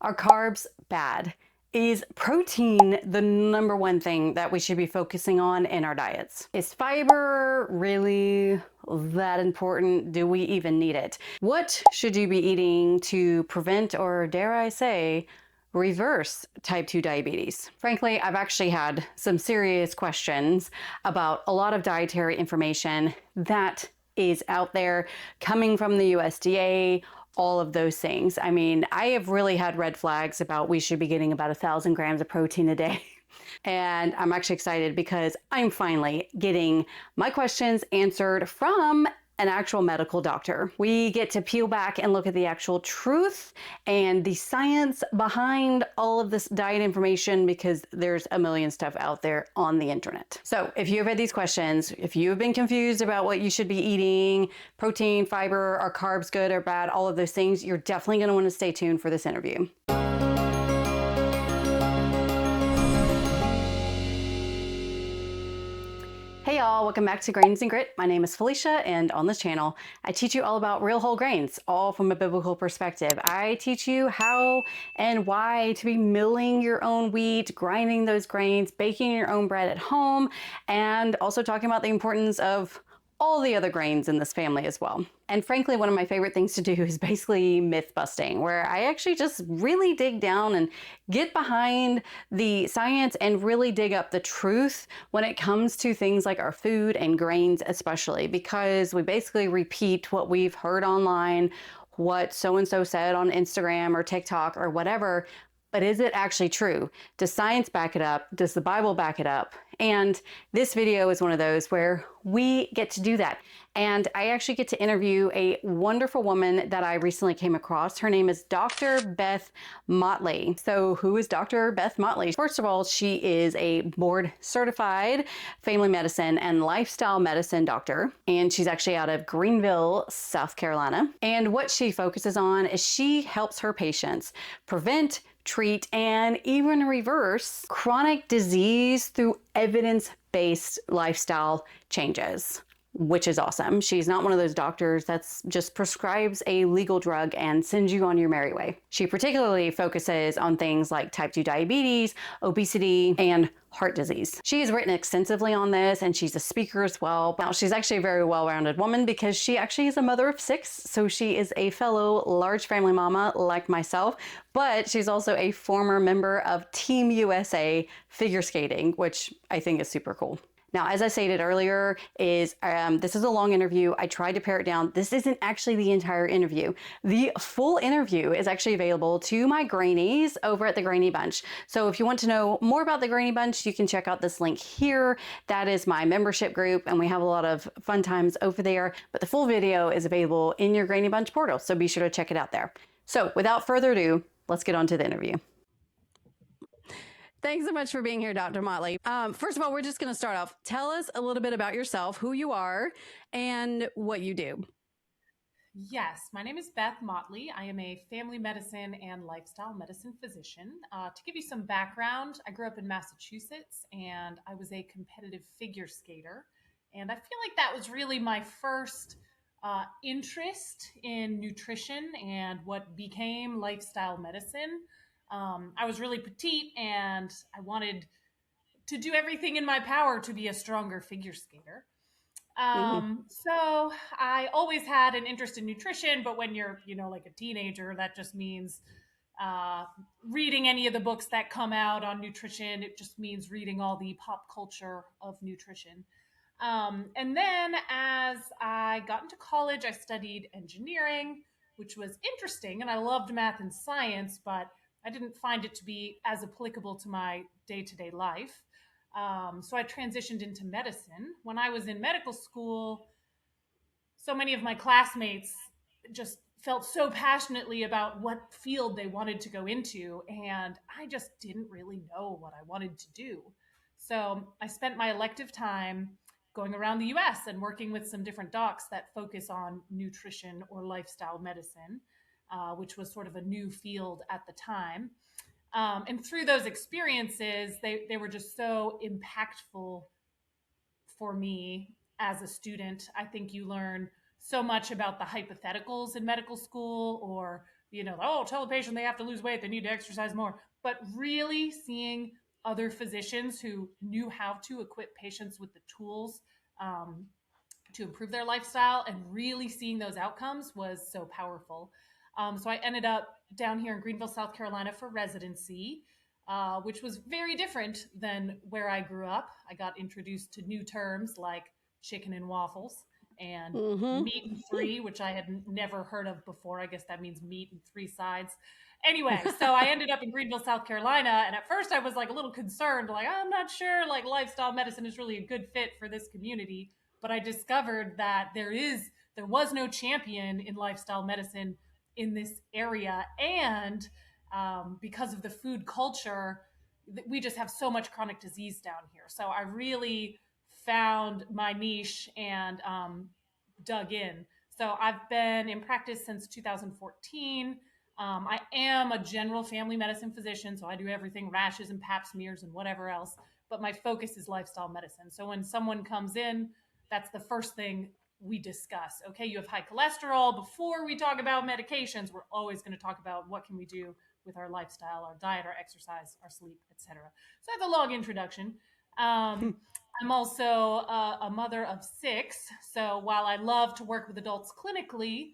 Are carbs bad? Is protein the number one thing that we should be focusing on in our diets? Is fiber really that important? Do we even need it? What should you be eating to prevent, or dare I say, reverse type 2 diabetes? Frankly, I've actually had some serious questions about a lot of dietary information that is out there coming from the USDA, all of those things. I mean, I have really had red flags about we should be getting about 1,000 grams of protein a day. And I'm actually excited because I'm finally getting my questions answered from an actual medical doctor. We get to peel back and look at the actual truth and the science behind all of this diet information, because there's a million stuff out there on the internet. So if you have had these questions, if you've been confused about what you should be eating, protein, fiber, are carbs good or bad, all of those things, you're definitely going to want to stay tuned for this interview. Hey y'all, welcome back to Grains and Grit. My name is Felicia, and on this channel, I teach you all about real whole grains, all from a biblical perspective. I teach you how and why to be milling your own wheat, grinding those grains, baking your own bread at home, and also talking about the importance of all the other grains in this family as well. And frankly, one of my favorite things to do is basically myth busting, where I actually just really dig down and get behind the science and really dig up the truth when it comes to things like our food and grains, especially because we basically repeat what we've heard online, what so-and-so said on Instagram or TikTok or whatever. But is it actually true? Does science back it up? Does the Bible back it up? And this video is one of those where we get to do that. And I actually get to interview a wonderful woman that I recently came across. Her name is Dr. Beth Motley. So who is Dr. Beth Motley? First of all, she is a board certified family medicine and lifestyle medicine doctor. And she's actually out of Greenville, South Carolina. And what she focuses on is she helps her patients prevent, treat, and even reverse chronic disease through evidence-based lifestyle changes, which is awesome. She's not one of those doctors that's just prescribes a legal drug and sends you on your merry way. She particularly focuses on things like type 2 diabetes, obesity, and heart disease. She has written extensively on this, and she's a speaker as well. Now, she's actually a very well-rounded woman because she actually is a mother of 6, so she is a fellow large family mama like myself, but she's also a former member of Team USA figure skating, which I think is super cool. Now, as I stated earlier, this is a long interview. I tried to pare it down. This isn't actually the entire interview. The full interview is actually available to my Grainies over at the Grainy Bunch. So if you want to know more about the Grainy Bunch, you can check out this link here. That is my membership group, and we have a lot of fun times over there. But the full video is available in your Grainy Bunch portal, so be sure to check it out there. So without further ado, let's get on to the interview. Thanks so much for being here, Dr. Motley. First of all, we're just going to start off. Tell us a little bit about yourself, who you are, and what you do. Yes, my name is Beth Motley. I am a family medicine and lifestyle medicine physician. To give you some background, I grew up in Massachusetts and I was a competitive figure skater. And I feel like that was really my first interest in nutrition and what became lifestyle medicine. I was really petite and I wanted to do everything in my power to be a stronger figure skater. Mm-hmm. So I always had an interest in nutrition, but when you're, like a teenager, that just means uh, reading any of the books that come out on nutrition. It just means reading all the pop culture of nutrition. And then as I got into college, I studied engineering, which was interesting, and I loved math and science, but I didn't find it to be as applicable to my day-to-day life. So I transitioned into medicine. When I was in medical school, so many of my classmates just felt so passionately about what field they wanted to go into, and I just didn't really know what I wanted to do. So I spent my elective time going around the US and working with some different docs that focus on nutrition or lifestyle medicine, which was sort of a new field at the time. And through those experiences, they were just so impactful for me as a student. I think you learn so much about the hypotheticals in medical school or oh, tell the patient they have to lose weight, they need to exercise more. But really seeing other physicians who knew how to equip patients with the tools um, to improve their lifestyle and really seeing those outcomes was so powerful. So I ended up down here in Greenville, South Carolina for residency, which was very different than where I grew up. I got introduced to new terms like chicken and waffles and Mm-hmm. meat and three, which I had never heard of before. I guess that means meat and three sides. Anyway, so I ended up in Greenville, South Carolina, and at first I was like a little concerned, like I'm not sure like lifestyle medicine is really a good fit for this community. But I discovered that there was no champion in lifestyle medicine in this area, and because of the food culture, we just have so much chronic disease down here. So I really found my niche and dug in. So I've been in practice since 2014. I am a general family medicine physician, so I do everything rashes and pap smears and whatever else. But my focus is lifestyle medicine. So when someone comes in, that's the first thing we discuss. Okay, you have high cholesterol. Before we talk about medications, we're always going to talk about what can we do with our lifestyle, our diet, our exercise, our sleep, etc. So that's a long introduction. Um, I'm also a mother of six. So while I love to work with adults clinically,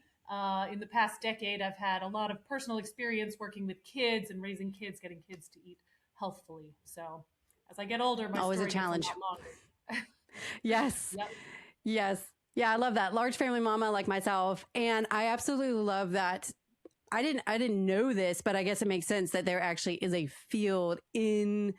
in the past decade, I've had a lot of personal experience working with kids and raising kids, getting kids to eat healthfully. So as I get older, my Always a story gets a challenge. lot longer. Yes. Yep. Yes. Yeah, I love that. Large family mama like myself. And I absolutely love that. I didn't know this, but I guess it makes sense that there actually is a field in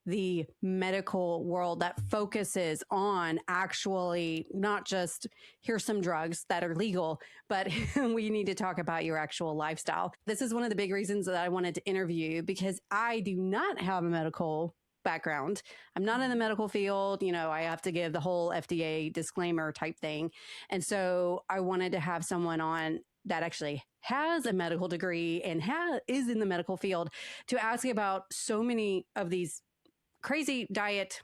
the medical world that focuses on actually not just here's some drugs that are legal, but we need to talk about your actual lifestyle. This is one of the big reasons that I wanted to interview you because I do not have a medical background. I'm not in the medical field. I have to give the whole FDA disclaimer type thing. And so I wanted to have someone on that actually has a medical degree and is in the medical field to ask about so many of these crazy diet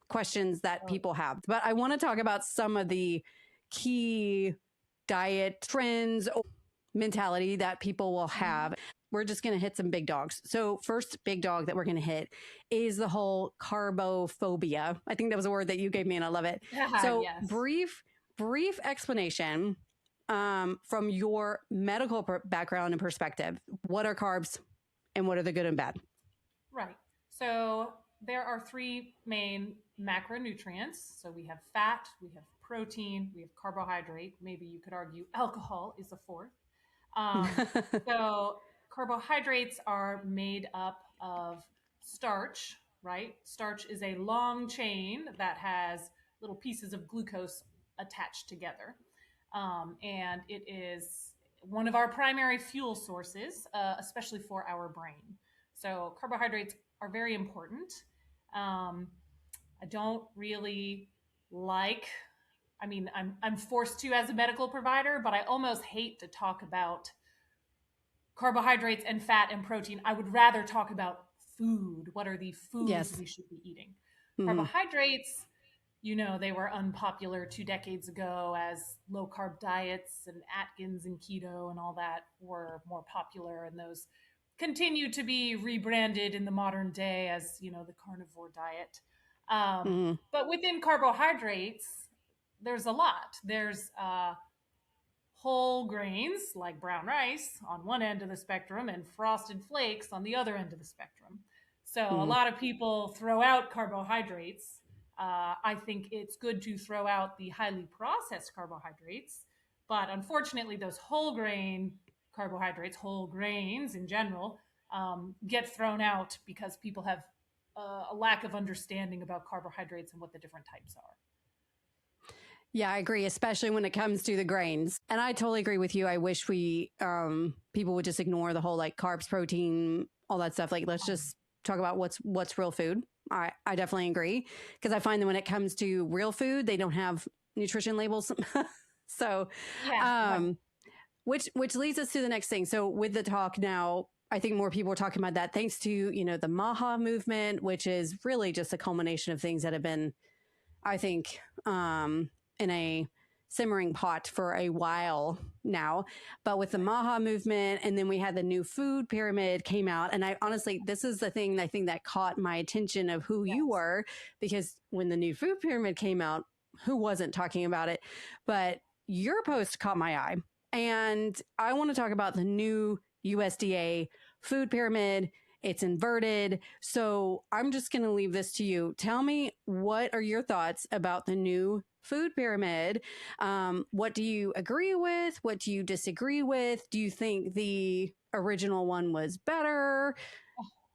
questions that Oh, people have. But I want to talk about some of the key diet trends or mentality that people will mhm. have. We're just going to hit some big dogs. So, first big dog that we're going to hit is the whole carbophobia. I think that was a word that you gave me, and I love it. So, Yes. brief explanation from your medical background and perspective. What are carbs, and what are the good and bad? Right. So there are three main macronutrients. So we have fat, we have protein, we have carbohydrate. Maybe you could argue alcohol is a fourth. Um, so carbohydrates are made up of starch, right? Starch is a long chain that has little pieces of glucose attached together. And it is one of our primary fuel sources, especially for our brain. So carbohydrates are very important. Um, I don't really like, I'm forced to as a medical provider, but I almost hate to talk about carbohydrates and fat and protein. I would rather talk about food. What are the foods Yes. we should be eating? Mhm. Carbohydrates, they were unpopular 2 decades ago as low carb diets and Atkins and keto and all that were more popular. And those continue to be rebranded in the modern day as, the carnivore diet. Mhm. But within carbohydrates, there's a lot. There's whole grains like brown rice on one end of the spectrum and frosted flakes on the other end of the spectrum. So a Mhm. lot of people throw out carbohydrates. I think it's good to throw out the highly processed carbohydrates, but unfortunately, those whole grain carbohydrates, whole grains in general, get thrown out because people have a lack of understanding about carbohydrates and what the different types are. Yeah, I agree, especially when it comes to the grains. And I totally agree with you. I wish people would just ignore the whole like carbs, protein, all that stuff. Like let's just talk about what's real food. I definitely agree because I find that when it comes to real food, they don't have nutrition labels. So, Yeah, right. um, which leads us to the next thing. So with the talk now, I think more people are talking about that thanks to, the MAHA movement, which is really just a culmination of things that have been, I think, in a simmering pot for a while now. But with the MAHA movement, and then we had the new food pyramid came out. And I honestly, this is the thing I think that caught my attention of who you Yes. were, because when the new food pyramid came out, who wasn't talking about it? But your post caught my eye. And I want to talk about the new USDA food pyramid. It's inverted. So I'm just going to leave this to you. Tell me, what are your thoughts about the new food pyramid? What do you agree with? What do you disagree with? Do you think the original one was better?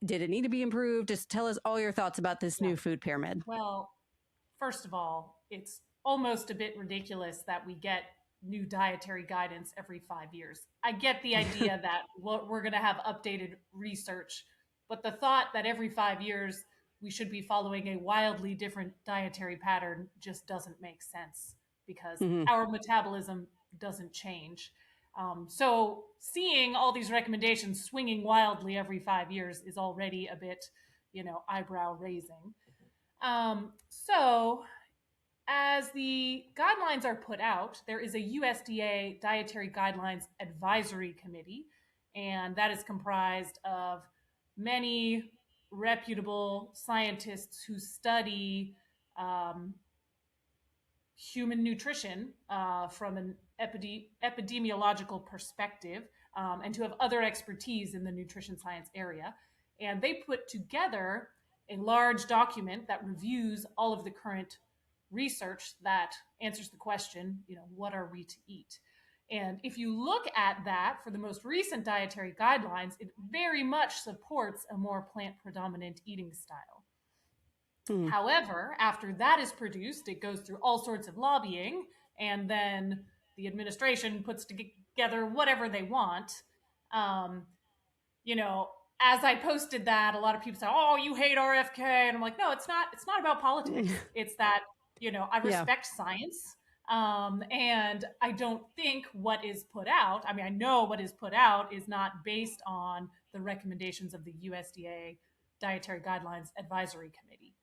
Did it need to be improved? Just tell us all your thoughts about this Yeah. new food pyramid. Well, first of all, it's almost a bit ridiculous that we get new dietary guidance every 5 years. I get the idea that we're going to have updated research, but the thought that every 5 years we should be following a wildly different dietary pattern just doesn't make sense because Mm-hmm. our metabolism doesn't change. So seeing all these recommendations swinging wildly every 5 years is already a bit, eyebrow raising. So as the guidelines are put out, there is a USDA Dietary Guidelines Advisory Committee, and that is comprised of many reputable scientists who study um, human nutrition from an epidemiological perspective, and to have other expertise in the nutrition science area. And they put together a large document that reviews all of the current research that answers the question, what are we to eat? And if you look at that for the most recent dietary guidelines, it very much supports a more plant predominant eating style. Mm-hmm. However, after that is produced, it goes through all sorts of lobbying, and then the administration puts together whatever they want. Um, you know, as I posted that, a lot of people say, "Oh, you hate RFK," and I'm like, "No, it's not. It's not about politics. It's that I Yeah. respect science, and I don't think what is put out. I mean, I know what is put out is not based on the recommendations of the USDA Dietary Guidelines Advisory Committee."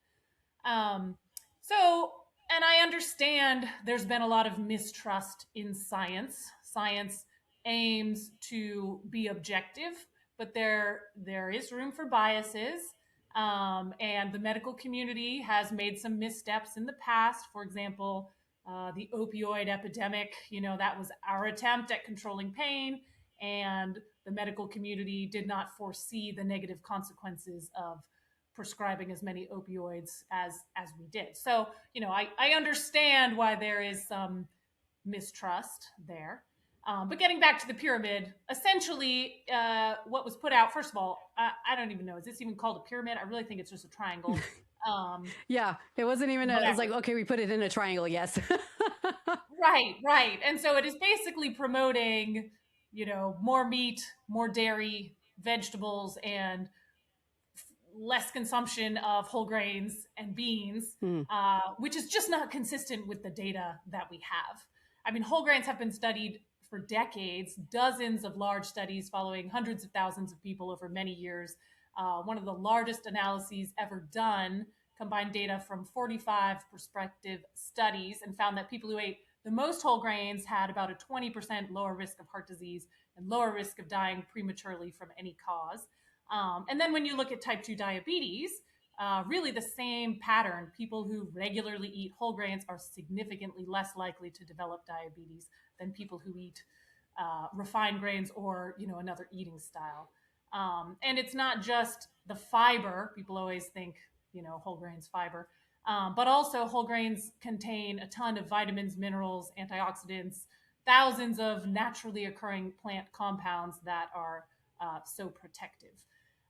Um, so, and I understand there's been a lot of mistrust in science. Science aims to be objective, but there is room for biases. And the medical community has made some missteps in the past. For example, the opioid epidemic, that was our attempt at controlling pain, and the medical community did not foresee the negative consequences of prescribing as many opioids as we did. So, I understand why there is some mistrust there. But getting back to the pyramid, essentially, what was put out, first of all, I don't even know, is this even called a pyramid? I really think it's just a triangle. Yeah. It wasn't even it was Whatever. like, okay, we put it in a triangle. Yes. Right, right. And so it is basically promoting, more meat, more dairy, vegetables, and less consumption of whole grains and beans, Mm. which is just not consistent with the data that we have. I mean, whole grains have been studied for decades, dozens of large studies following hundreds of thousands of people over many years. One of the largest analyses ever done combined data from 45 prospective studies and found that people who ate the most whole grains had about a 20% lower risk of heart disease and lower risk of dying prematurely from any cause. And then when you look at type 2 diabetes, really the same pattern. People who regularly eat whole grains are significantly less likely to develop diabetes than people who eat refined grains or another eating style. And it's not just the fiber. People always think whole grains fiber, but also whole grains contain a ton of vitamins, minerals, antioxidants, thousands of naturally occurring plant compounds that are so protective.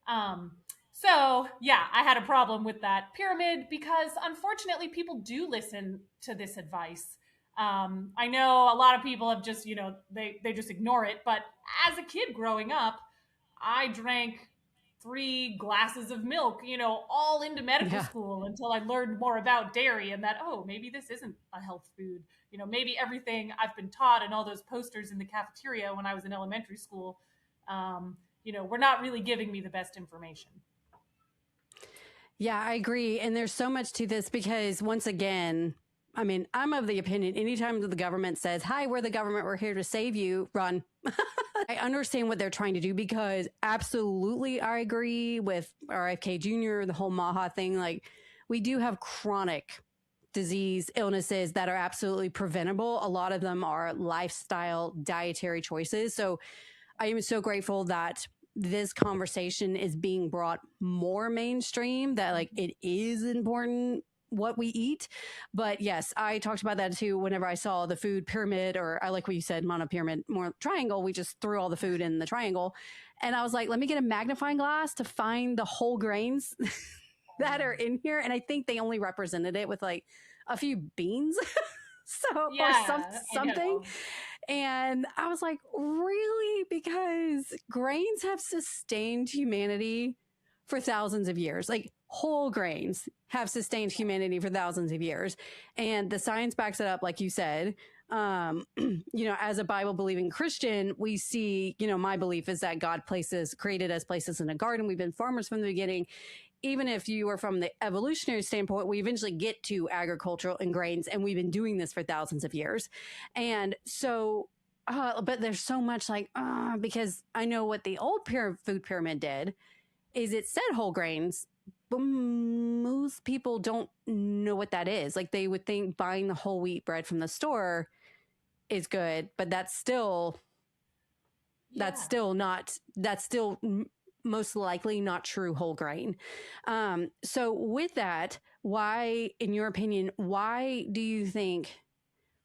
Um, so, yeah, I had a problem with that pyramid because unfortunately people do listen to this advice. I know a lot of people have just, they just ignore it. But as a kid growing up, I drank 3 glasses of milk, all into medical Yeah. school until I learned more about dairy and that, oh, maybe this isn't a health food. Maybe everything I've been taught and all those posters in the cafeteria when I was in elementary school, we're not really giving me the best information. Yeah, I agree. And there's so much to this because once again, I mean, I'm of the opinion anytime the government says, hi, we're the government, we're here to save you, run. I understand what they're trying to do because absolutely I agree with RFK Jr., the whole MAHA thing. Like, we do have chronic disease, illnesses that are absolutely preventable. A lot of them are lifestyle, dietary choices. So I am so grateful that this conversation is being brought more mainstream, that like it is important what we eat. But yes, I talked about that too whenever I saw the food pyramid, or I like what you said, monopyramid, more triangle. We just threw all the food in the triangle. And I was like, let me get a magnifying glass to find the whole grains that are in here. And I think they only represented it with like a few beans. So, or Yeah, I something. know. And I was like, really? Because grains have sustained humanity for thousands of years. Like whole grains have sustained humanity for thousands of years. And the science backs it up, like you said. As a Bible believing Christian, we see, my belief is that God created us places in a garden. We've been farmers from the beginning. Even if you are from the evolutionary standpoint, we eventually get to agricultural and grains, and we've been doing this for thousands of years. And so, but there's so much like, because I know what the old food pyramid did is it said whole grains, but most people don't know what that is. Like they would think buying the whole wheat bread from the store is good, but that's still Yeah. most likely not true whole grain. So with that, why, in your opinion, why do you think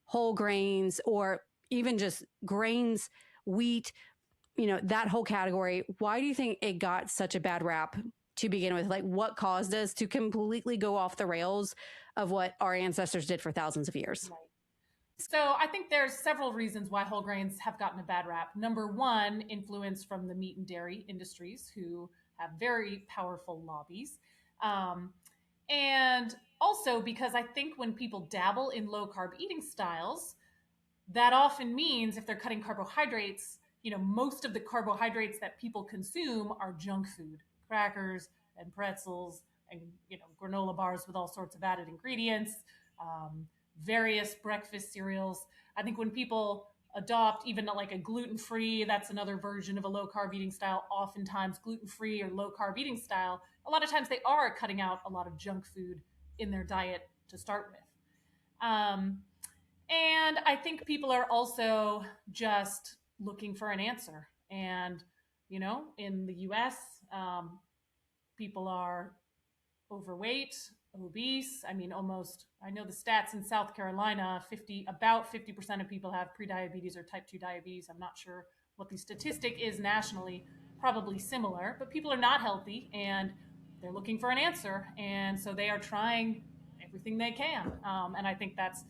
whole grains or even just grains, wheat, that whole category, why do you think it got such a bad rap to begin with? Like what caused us to completely go off the rails of what our ancestors did for thousands of years? Right. So I think there's several reasons why whole grains have gotten a bad rap. Number one, influence from the meat and dairy industries who have very powerful lobbies. Um, and also because I think when people dabble in low carb eating styles, that often means if they're cutting carbohydrates, most of the carbohydrates that people consume are junk food, crackers and pretzels and, granola bars with all sorts of added ingredients, um, various breakfast cereals. I think when people adopt even like a gluten-free, that's another version of a low carb eating style, oftentimes gluten-free or low carb eating style, a lot of times they are cutting out a lot of junk food in their diet to start with. And I think people are also just looking for an answer. And, in the US, people are overweight, obese. I mean, I know the stats in South Carolina, about 50% of people have prediabetes or type 2 diabetes. I'm not sure what the statistic is nationally, probably similar, but people are not healthy and they're looking for an answer. And so they are trying everything they can. And I think that's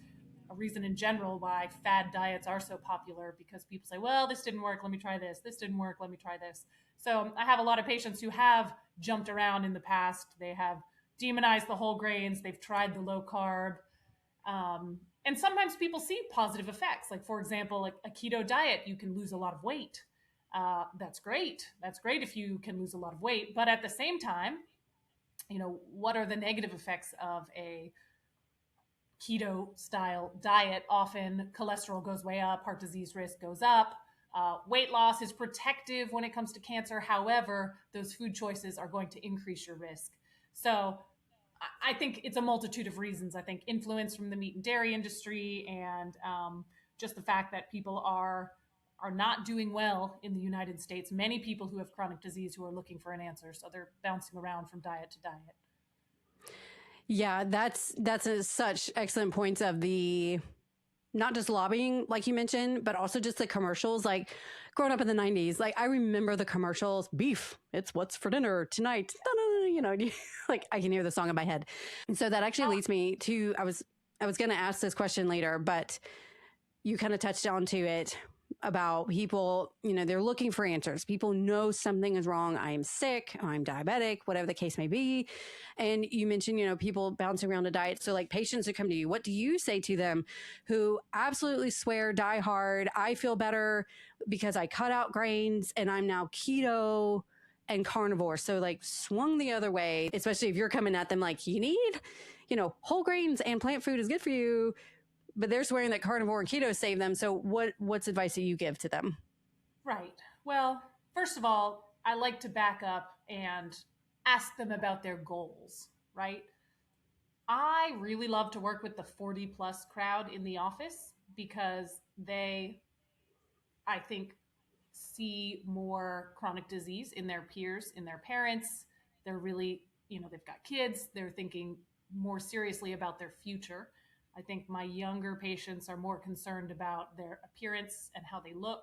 a reason in general why fad diets are so popular, because people say, well, this didn't work, let me try this. This didn't work, let me try this. So I have a lot of patients who have jumped around in the past. They have demonized the whole grains, they've tried the low carb. And sometimes people see positive effects. Like, for example, like a keto diet, you can lose a lot of weight. That's great. That's great if you can lose a lot of weight. But at the same time, what are the negative effects of a keto style diet? Often cholesterol goes way up, heart disease risk goes up. Weight loss is protective when it comes to cancer. However, those food choices are going to increase your risk. So I think it's a multitude of reasons. I think influence from the meat and dairy industry, and just the fact that people are not doing well in the United States. Many people who have chronic disease who are looking for an answer, so they're bouncing around from diet to diet. Yeah, that's such excellent points of the not just lobbying, like you mentioned, but also just the commercials. Like growing up in the 90s, like I remember the commercials, beef, it's what's for dinner tonight. Like I can hear the song in my head. And so that actually leads me to, I was going to ask this question later, but you kind of touched on to it about people, they're looking for answers. People know something is wrong. I am sick, I'm diabetic, whatever the case may be. And you mentioned, people bouncing around a diet. So like patients who come to you, what do you say to them who absolutely swear, die hard, I feel better because I cut out grains and I'm now keto and carnivore. So like swung the other way, especially if you're coming at them like you need, whole grains and plant food is good for you, but they're swearing that carnivore and keto save them. So what's advice that you give to them? Right. Well, first of all, I like to back up and ask them about their goals, right? I really love to work with the 40 plus crowd in the office because they, I think, see more chronic disease in their peers, in their parents. They're really, they've got kids, they're thinking more seriously about their future. I think my younger patients are more concerned about their appearance and how they look.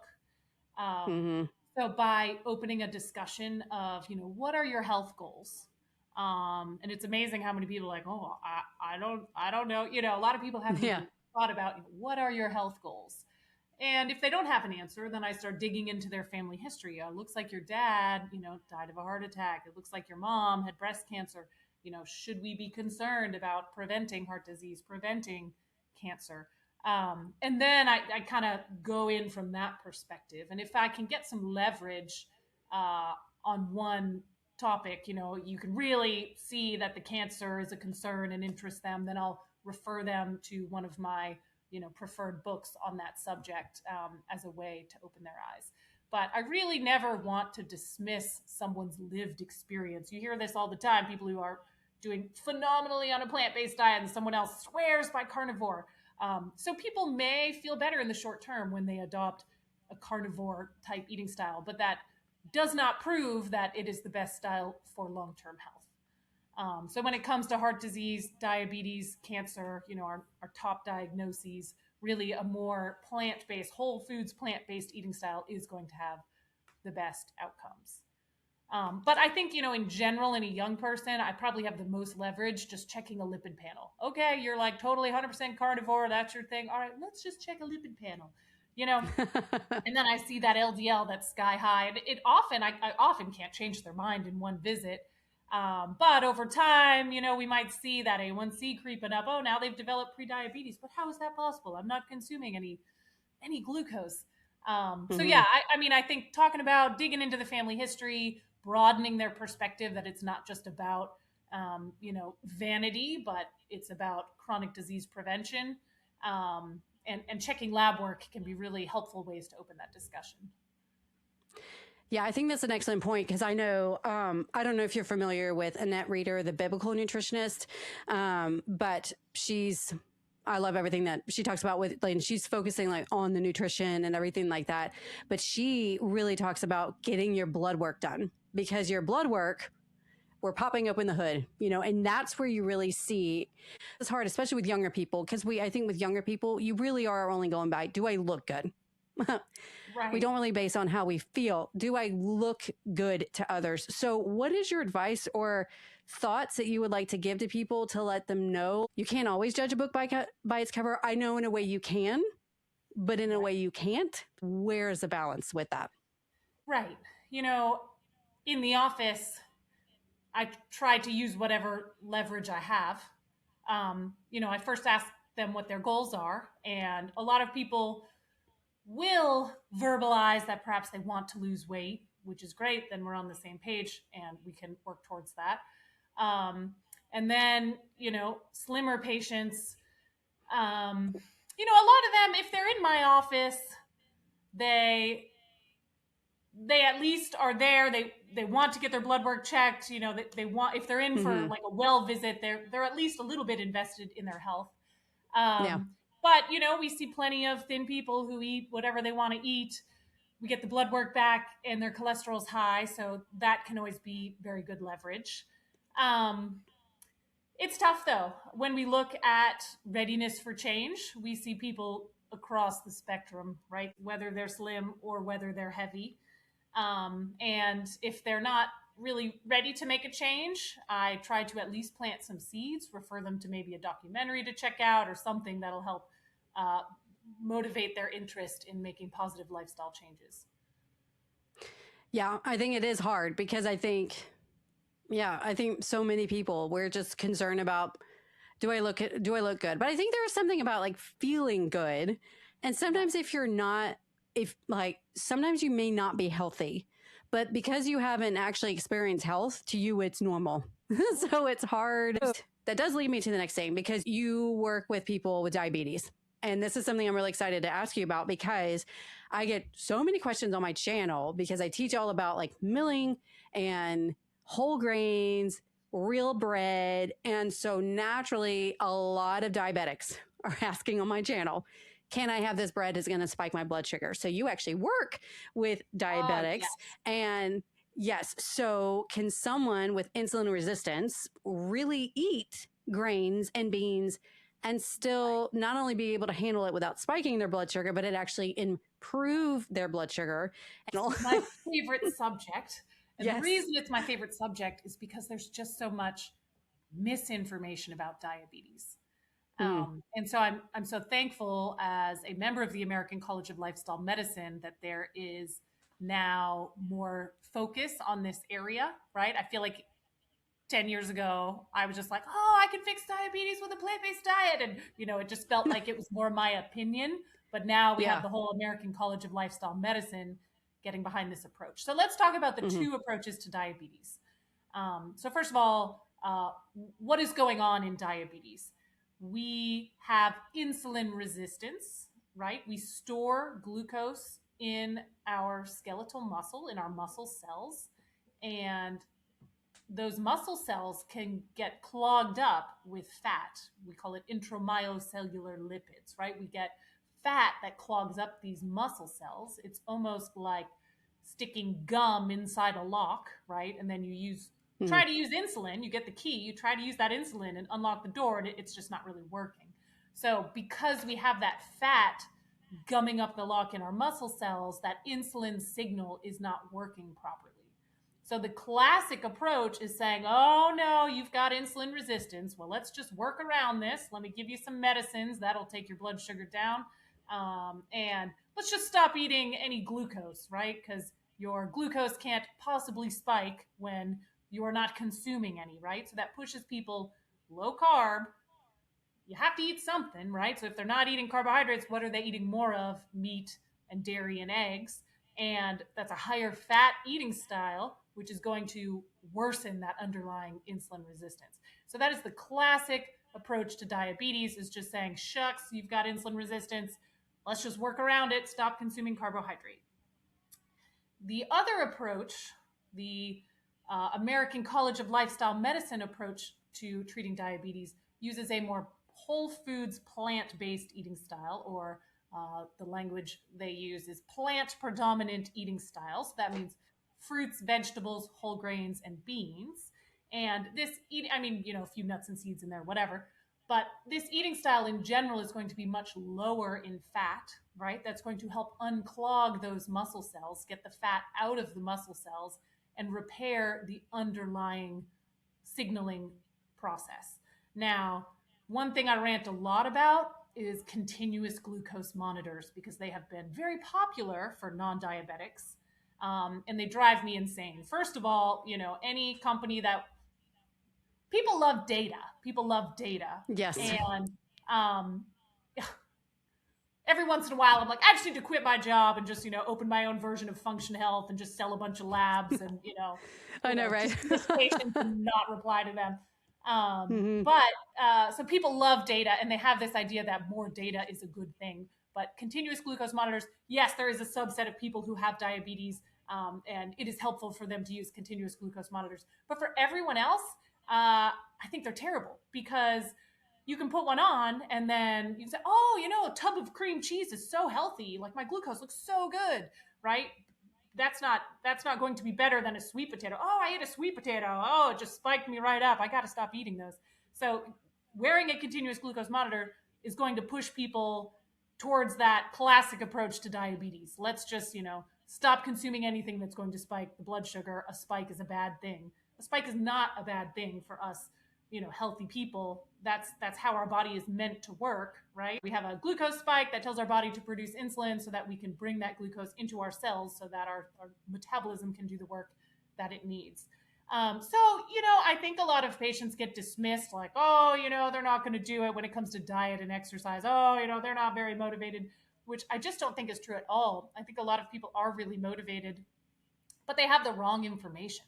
Um, Mm-hmm. so by opening a discussion of, what are your health goals? And it's amazing how many people are like, oh, I don't know. A lot of people haven't Yeah. even thought about what are your health goals. And if they don't have an answer, then I start digging into their family history. It looks like your dad, died of a heart attack. It looks like your mom had breast cancer. Should we be concerned about preventing heart disease, preventing cancer? And then I kind of go in from that perspective. And if I can get some leverage on one topic, you can really see that the cancer is a concern and interest them, then I'll refer them to one of my preferred books on that subject as a way to open their eyes. But I really never want to dismiss someone's lived experience. You hear this all the time, people who are doing phenomenally on a plant-based diet and someone else swears by carnivore. So people may feel better in the short term when they adopt a carnivore type eating style, but that does not prove that it is the best style for long-term health. So when it comes to heart disease, diabetes, cancer, our top diagnoses, really a more plant-based, whole foods, plant-based eating style is going to have the best outcomes. But I think, in general, in a young person, I probably have the most leverage just checking a lipid panel. Okay, you're like totally 100% carnivore. That's your thing. All right, let's just check a lipid panel, you know? And then I see that LDL that's sky high. And I often can't change their mind in one visit. But over time, we might see that A1C creeping up. Oh, now they've developed prediabetes. But how is that possible? I'm not consuming any glucose. So Mm-hmm. yeah, I mean, I think talking about digging into the family history, broadening their perspective that it's not just about vanity, but it's about chronic disease prevention, and checking lab work can be really helpful ways to open that discussion. Yeah, I think that's an excellent point because I know, I don't know if you're familiar with Annette Reeder, the biblical nutritionist, but I love everything that she talks about with, like, she's focusing like on the nutrition and everything like that. But she really talks about getting your blood work done because your blood work, we're popping open the hood, and that's where you really see it's hard, especially with younger people. Cause I think with younger people, you really are only going by, do I look good? We Right. don't really base on how we feel. Do I look good to others? So, what is your advice or thoughts that you would like to give to people to let them know you can't always judge a book by its cover? I know in a way you can, but in a way Right. you can't. Where's the balance with that? Right. You know, in the office, I try to use whatever leverage I have. I first ask them what their goals are, and a lot of people will verbalize that perhaps they want to lose weight, which is great. Then we're on the same page and we can work towards that. And then, slimmer patients, a lot of them, if they're in my office, they they at least are there. They want to get their blood work checked. They want, if they're in for Mm-hmm. like a well visit, they're at least a little bit invested in their health. Yeah. But we see plenty of thin people who eat whatever they want to eat. We get the blood work back and their cholesterol's high, so that can always be very good leverage. Um, it's tough though. When we look at readiness for change, we see people across the spectrum, right? Whether they're slim or whether they're heavy. And if they're not really ready to make a change, I try to at least plant some seeds, refer them to maybe a documentary to check out or something that'll help uh, motivate their interest in making positive lifestyle changes. Yeah. I think it is hard because I think so many people, we're just concerned about, do I look good? But I think there is something about like feeling good. And Right. sometimes if you're not, if like, sometimes you may not be healthy, But because you haven't actually experienced health, to you, it's normal. So it's hard. That does lead me to the next thing because you work with people with diabetes. And this is something I'm really excited to ask you about because I get so many questions on my channel because I teach all about like milling and whole grains, real bread. And so naturally, a lot of diabetics are asking on my channel, can I have this bread that's going to spike my blood sugar? So you actually work with diabetics. Yes. And yes, so can someone with insulin resistance really eat grains and beans and still not only be able to handle it without spiking their blood sugar, but it actually improve their blood sugar? This is my favorite subject. And the Yes. reason it's my favorite subject is because there's just so much misinformation about diabetes. Mm, And so I'm so thankful as a member of the American College of Lifestyle Medicine that there is now more focus on this area, right? I feel like 10 years ago, I was just like, oh, I can fix diabetes with a plant based diet. And, it just felt like it was more my opinion. But now we have yeah. the whole American College of Lifestyle Medicine getting behind this approach. So let's talk about the Hmm. two approaches to diabetes. So, first of all, what is going on in diabetes? We have insulin resistance, right? We store glucose in our skeletal muscle, in our muscle cells. And those muscle cells can get clogged up with fat. We call it intramyocellular lipids, right? We get fat that clogs up these muscle cells. It's almost like sticking gum inside a lock, right? And then Hmm. try to use insulin, you get the key, you try to use that insulin and unlock the door, and it's just not really working. So, because we have that fat gumming up the lock in our muscle cells, that insulin signal is not working properly. So the classic approach is saying, oh no, you've got insulin resistance. Well, let's just work around this. Let me give you some medicines that'll take your blood sugar down. And let's just stop eating any glucose, right? Because your glucose can't possibly spike when you're not consuming any, right? So that pushes people low carb. You have to eat something, right? So if they're not eating carbohydrates, what are they eating more of? Meat and dairy and eggs. And that's a higher fat eating style, which is going to worsen that underlying insulin resistance. So that is the classic approach to diabetes, is just saying, shucks, you've got insulin resistance. Let's just work around it. Stop consuming carbohydrate. The other approach, the American College of Lifestyle Medicine approach to treating diabetes, uses a more whole foods plant based eating style, or the language they use is plant predominant eating style. So that means fruits, vegetables, whole grains, and beans. And this I mean, a few nuts and seeds in there, whatever. But this eating style in general is going to be much lower in fat, right? That's going to help unclog those muscle cells, get the fat out of the muscle cells, and repair the underlying signaling process. Now, one thing I rant a lot about is continuous glucose monitors, because they have been very popular for non diabetics, and they drive me insane. First of all, any company that people love data. People love data. Yes. And um, every once in a while, I'm like, I just need to quit my job and just, open my own version of Function Health and just sell a bunch of labs and, I know, right? just miss patients and not reply to them. Hmm. But so people love data, and they have this idea that more data is a good thing. But continuous glucose monitors, yes, there is a subset of people who have diabetes, and it is helpful for them to use continuous glucose monitors. But for everyone else, I think they're terrible, because you can put one on and then you can say, oh, a tub of cream cheese is so healthy. Like, my glucose looks so good, right? That's not going to be better than a sweet potato. Oh, I ate a sweet potato. Oh, it just spiked me right up. I got to stop eating those. So wearing a continuous glucose monitor is going to push people towards that classic approach to diabetes. Let's just, stop consuming anything that's going to spike the blood sugar. A spike is a bad thing. A spike is not a bad thing for us, healthy people. That's how our body is meant to work, right? We have a glucose spike that tells our body to produce insulin so that we can bring that glucose into our cells so that our metabolism can do the work that it needs. I think a lot of patients get dismissed, like, oh, they're not going to do it when it comes to diet and exercise. Oh, they're not very motivated, which I just don't think is true at all. I think a lot of people are really motivated but they have the wrong information,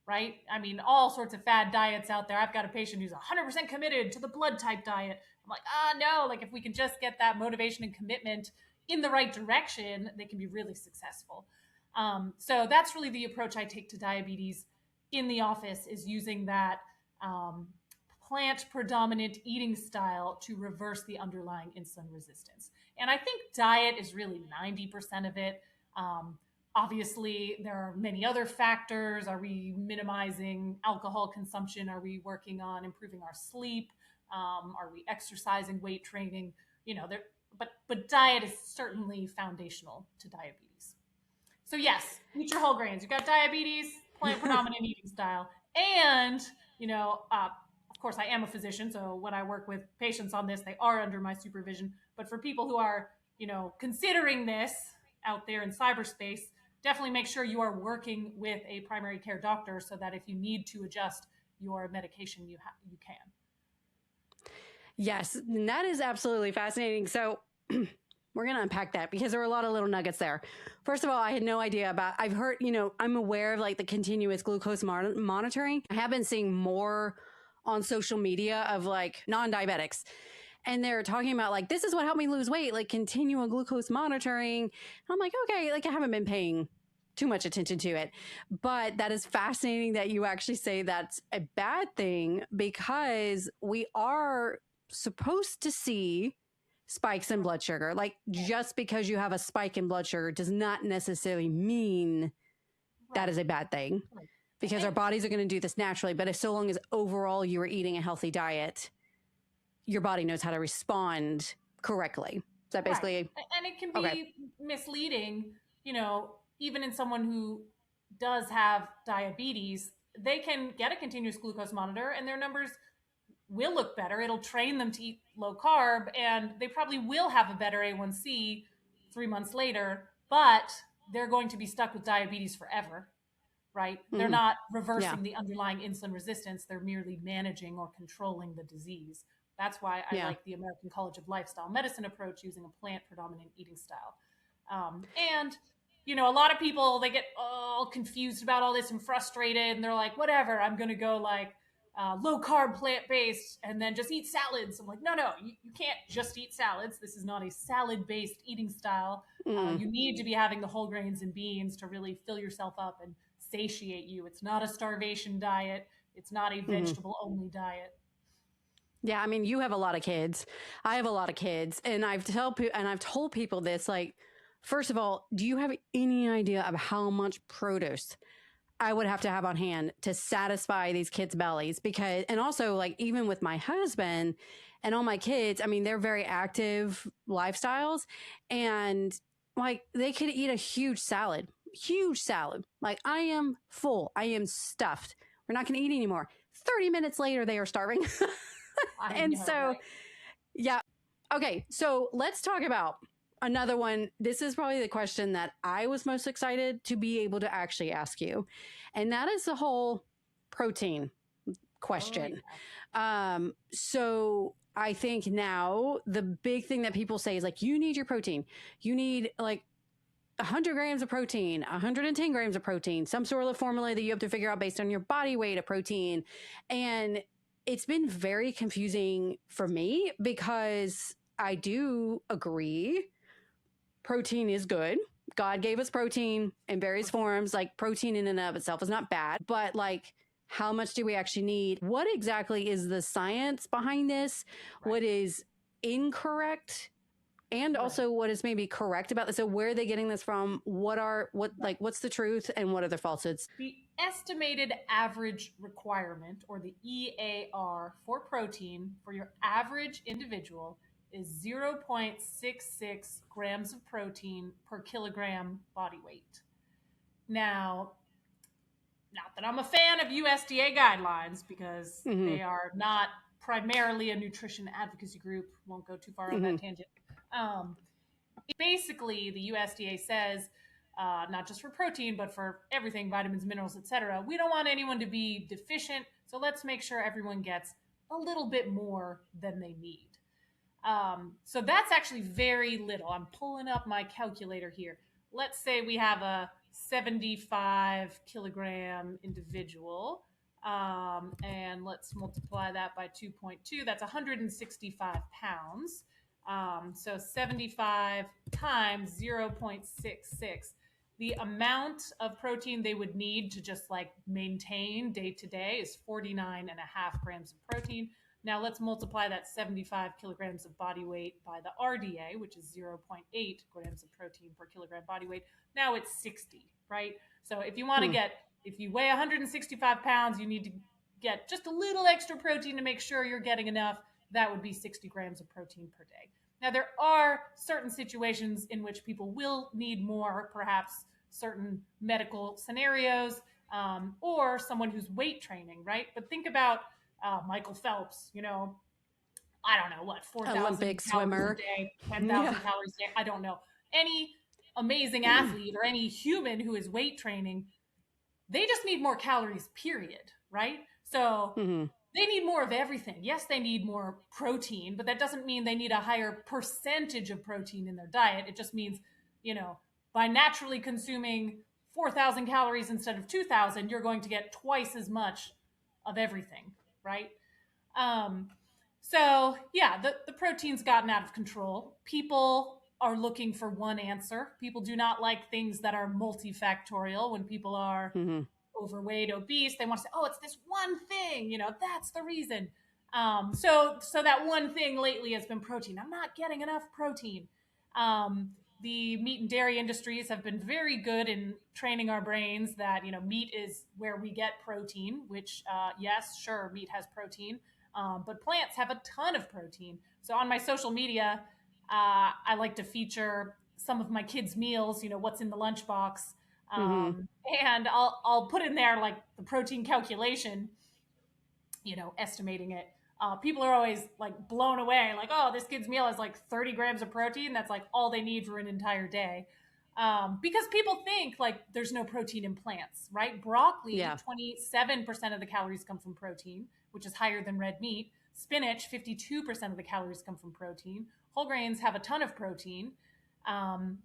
right? I mean, all sorts of fad diets out there. I've got a patient who's 100% committed to the blood type diet. I'm like, no, like if we can just get that motivation and commitment in the right direction, they can be really successful. So that's really the approach I take to diabetes in the office, is using that um, plant predominant eating style to reverse the underlying insulin resistance. And I think diet is really 90% of it. Um, Obviously, there are many other factors. Are we minimizing alcohol consumption? Are we working on improving our sleep? Are we exercising, weight training? You know, there, but diet is certainly foundational to diabetes. So yes, eat your whole grains. You've got diabetes, plant predominant eating style, and you know, of course, I am a physician, so when I work with patients on this, they are under my supervision. But for people who are, you know, considering this out there in cyberspace, definitely make sure you are working with a primary care doctor so that if you need to adjust your medication, you can. Yes, and that is absolutely fascinating. So we're going to unpack that because there are a lot of little nuggets there. First of all, I had no idea about, I've heard, you know, I'm aware of like the continuous glucose monitoring. I have been seeing more on social media of like non-diabetics. And they're talking about like, this is what helped me lose weight, like continual glucose monitoring. And I'm like, okay, like I haven't been paying too much attention to it. But that is fascinating that you actually say that's a bad thing, because we are supposed to see spikes in blood sugar. Like just because you have a spike in blood sugar does not necessarily mean that is a bad thing, because our bodies are going to do this naturally. But if so long as overall you are eating a healthy diet, your body knows how to respond correctly. Is that basically? Right. And it can be misleading, you know, even in someone who does have diabetes, they can get a continuous glucose monitor and their numbers will look better. It'll train them to eat low carb and they probably will have a better A1C 3 months later, but they're going to be stuck with diabetes forever, right? Mm-hmm. They're not reversing the underlying insulin resistance. They're merely managing or controlling the disease. That's why I like the American College of Lifestyle Medicine approach, using a plant predominant eating style. And, you know, a lot of people, they get all confused about all this and frustrated, and they're like, whatever, I'm going to go like low carb, plant based, and then just eat salads. I'm like, no, you can't just eat salads. This is not a salad based eating style. You need to be having the whole grains and beans to really fill yourself up and satiate you. It's not a starvation diet. It's not a vegetable only diet. Yeah, I mean, you have a lot of kids. I have a lot of kids, and I've told people this. Like, first of all, do you have any idea of how much produce I would have to have on hand to satisfy these kids' bellies? Because, and also, like, even with my husband and all my kids, I mean, they're very active lifestyles, and like they could eat a huge salad. Like, I am full. I am stuffed. We're not going to eat anymore. 30 minutes later, they are starving. And so, right? Yeah. Okay. So let's talk about another one. This is probably the question that I was most excited to be able to actually ask you. And that is the whole protein question. Oh, yeah. So I think now the big thing that people say is like, you need your protein. You need like 100 grams of protein, 110 grams of protein, some sort of formula that you have to figure out based on your body weight of protein. And it's been very confusing for me, because I do agree protein is good. God gave us protein in various forms. Like, protein in and of itself is not bad, but like, how much do we actually need? What exactly is the science behind this? Right. What is incorrect? And also what is maybe correct about this? So where are they getting this from? What's the truth and what are the falsehoods? The estimated average requirement, or the EAR, for protein for your average individual is 0.66 grams of protein per kilogram body weight. Now, not that I'm a fan of USDA guidelines, because they are not primarily a nutrition advocacy group. Won't go too far on that tangent. Basically, the USDA says, not just for protein, but for everything, vitamins, minerals, etc., we don't want anyone to be deficient, so let's make sure everyone gets a little bit more than they need. So that's actually very little. I'm pulling up my calculator here. Let's say we have a 75 kilogram individual. And let's multiply that by 2.2. That's 165 pounds. So 75 times 0.66. The amount of protein they would need to just like maintain day to day is 49 and a half grams of protein. Now let's multiply that 75 kilograms of body weight by the RDA, which is 0.8 grams of protein per kilogram body weight. Now it's 60, right? So if you want to Hmm. get, if you weigh 165 pounds, you need to get just a little extra protein to make sure you're getting enough. That would be 60 grams of protein per day. Now, there are certain situations in which people will need more, perhaps certain medical scenarios, or someone who's weight training, right? But think about Michael Phelps, I don't know what, 4,000 Olympic calories a swimmer. day, Yeah. 10,000 calories a day. I don't know. Any amazing athlete or any human who is weight training, they just need more calories, period, right? So Hmm. they need more of everything. Yes, they need more protein, but that doesn't mean they need a higher percentage of protein in their diet. It just means, you know, by naturally consuming 4,000 calories instead of 2,000, you're going to get twice as much of everything, right? Um, so yeah, the protein's gotten out of control. People are looking for one answer. People do not like things that are multifactorial. When people are Hmm. overweight, obese, they want to say, "Oh, it's this one thing." That's the reason. So that one thing lately has been protein. I'm not getting enough protein. The meat and dairy industries have been very good in training our brains that meat is where we get protein. Which, yes, sure, meat has protein, but plants have a ton of protein. So on my social media, I like to feature some of my kids' meals. What's in the lunchbox, Hmm. and I'll put in there like the protein calculation, estimating it. People are always like blown away, like, oh, this kid's meal has like 30 grams of protein. That's like all they need for an entire day. Because people think like there's no protein in plants, right? Broccoli, Yeah. 27% of the calories come from protein, which is higher than red meat. Spinach, 52% of the calories come from protein. Whole grains have a ton of protein. Um,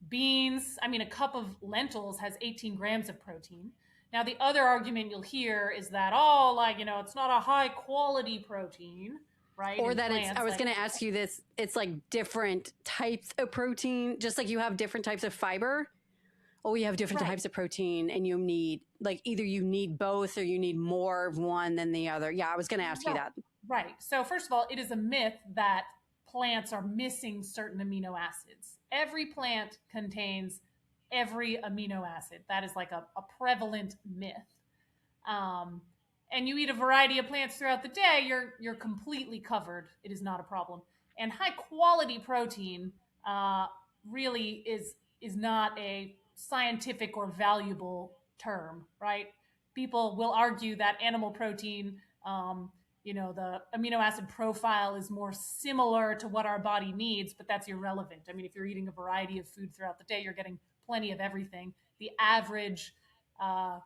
Beans, I mean, a cup of lentils has 18 grams of protein. Now, the other argument you'll hear is that, oh, like, it's not a high quality protein, right? Or In that I plants, was like, going to ask you this, it's like different types of protein, just like you have different types of fiber. Oh, you have different right, types of protein and you need, like, either you need both or you need more of one than the other. Yeah, I was going to ask you right, that. right. So, first of all, it is a myth that plants are missing certain amino acids. Every plant contains every amino acid. That is like a prevalent myth. um, and you eat a variety of plants throughout the day, you're completely covered. It is not a problem. And high quality protein uh, really is not a scientific or valuable term, right? People will argue that animal protein, the amino acid profile is more similar to what our body needs, but that's irrelevant. I mean, if you're eating a variety of food throughout the day, you're getting plenty of everything. The average uh,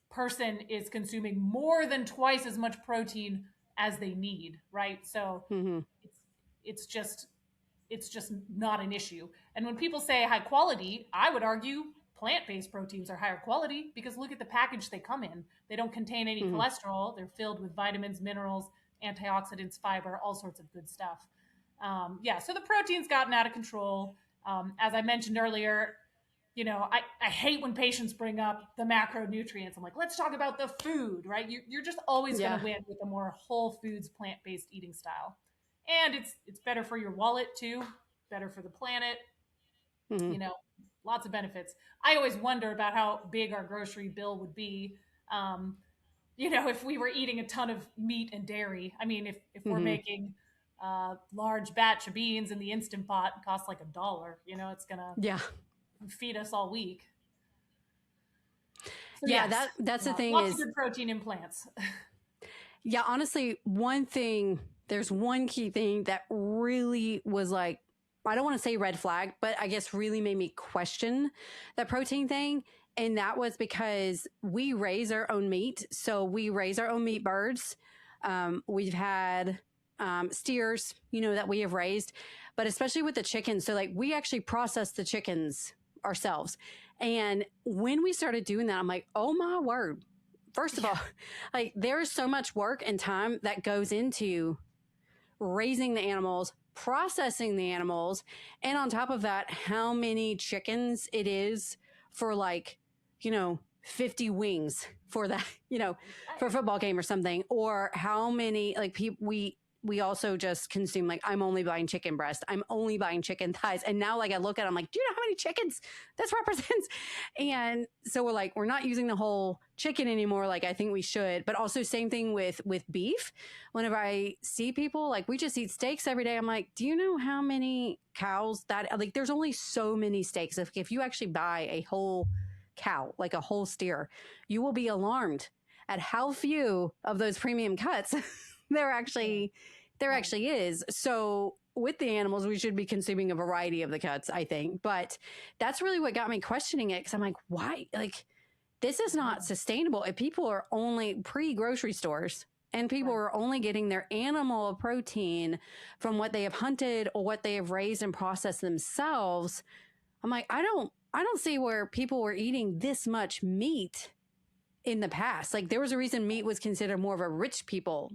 person is consuming more than twice as much protein as they need, right? So Hmm. it's it's just it's just not an issue. And when people say high quality, I would argue plant-based proteins are higher quality because look at the package they come in. They don't contain any Hmm. cholesterol. They're filled with vitamins, minerals, antioxidants, fiber, all sorts of good stuff. Yeah, so the protein's gotten out of control. As I mentioned earlier, I hate when patients bring up the macronutrients. I'm like, let's talk about the food, right? You're just always going to Yeah. win with a more whole foods, plant based eating style, and it's better for your wallet too, better for the planet. Hmm. You know, lots of benefits. I always wonder about how big our grocery bill would be. Um, if we were eating a ton of meat and dairy. I mean, if we're Hmm. making a large batch of beans in the instant pot, it costs like $1. It's gonna Yeah. feed us all week. So Yeah. yes, That's the thing lots of is, good protein in plants. yeah, honestly, one thing, there's one key thing that really was like, I don't want to say red flag, but I guess really made me question that protein thing. And that was because we raise our own meat. So we raise our own meat birds. We've had steers, that we have raised, but especially with the chickens. So, like, we actually process the chickens ourselves. And when we started doing that, I'm like, oh my word. First of Yeah. all, like there's so much work and time that goes into raising the animals, processing the animals, and on top of that, how many chickens it is for like, 50 wings for that, for a Right. football game or something, or how many like people we also just consume like I'm only buying chicken breast, I'm only buying chicken thighs, and now like I look at it, I'm like, do you know how many chickens this represents? And so we're like, we're not using the whole chicken anymore, like I think we should. But also same thing with beef. Whenever I see people like we just eat steaks every day, I'm like, do you know how many cows that like there's only so many steaks. If you actually buy a whole cow, like a whole steer, you will be alarmed at how few of those premium cuts there Yeah. actually Right. is. So with the animals, we should be consuming a variety of the cuts, I think. But that's really what got me questioning it because I'm like, why? Like, this is Yeah. not sustainable. If people are only pre grocery stores and people Right. are only getting their animal protein from what they have hunted or what they have raised and processed themselves, I'm like, I don't see where people were eating this much meat in the past. Like there was a reason meat was considered more of a rich people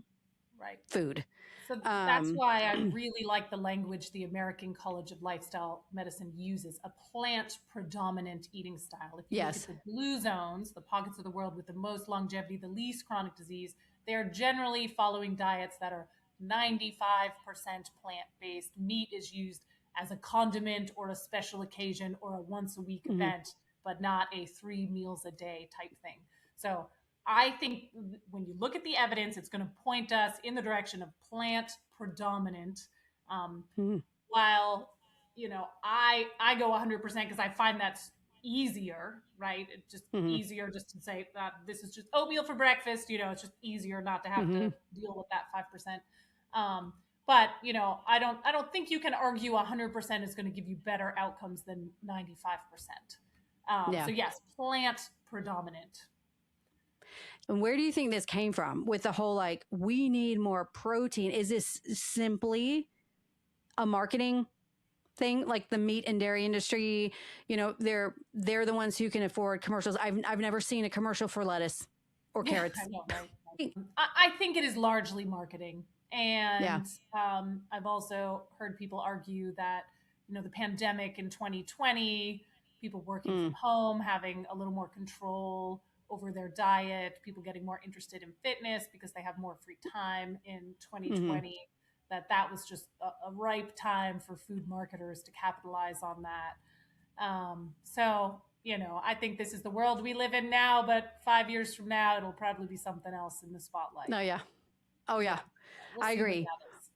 Right. food. So that's Um, why I really like the language the American College of Lifestyle Medicine uses, a plant predominant eating style. If you look at yes. the blue zones, the pockets of the world with the most longevity, the least chronic disease, they're generally following diets that are 95% plant based. Meat is used as a condiment or a special occasion or a once a week Hmm. event, but not a 3 meals a day type thing. So I think when you look at the evidence, it's going to point us in the direction of plant predominant. Um, Hmm. while I go 100% because I find that's easier, right? It's just Hmm. easier just to say this is just oatmeal for breakfast. It's just easier not to have Hmm. to deal with that 5%. Um, but I don't think you can argue 100% is going to give you better outcomes than 95%. So Yeah. yes, plant predominant. And where do you think this came from with the whole like, we need more protein? Is this simply a marketing thing, like the meat and dairy industry? They're the ones who can afford commercials. I've never seen a commercial for lettuce or Yeah, I carrots. know, right? I think it is largely marketing. Yeah. And I've also heard people argue that, the pandemic in 2020, people working from Mm. home, having a little more control over their diet, people getting more interested in fitness because they have more free time in Hmm. 2020, that was just a ripe time for food marketers to capitalize on that. So, I think this is the world we live in now, but 5 years from now, it'll probably be something else in the spotlight. Oh yeah. Oh Yeah. yeah. We'll I see what agree. that is.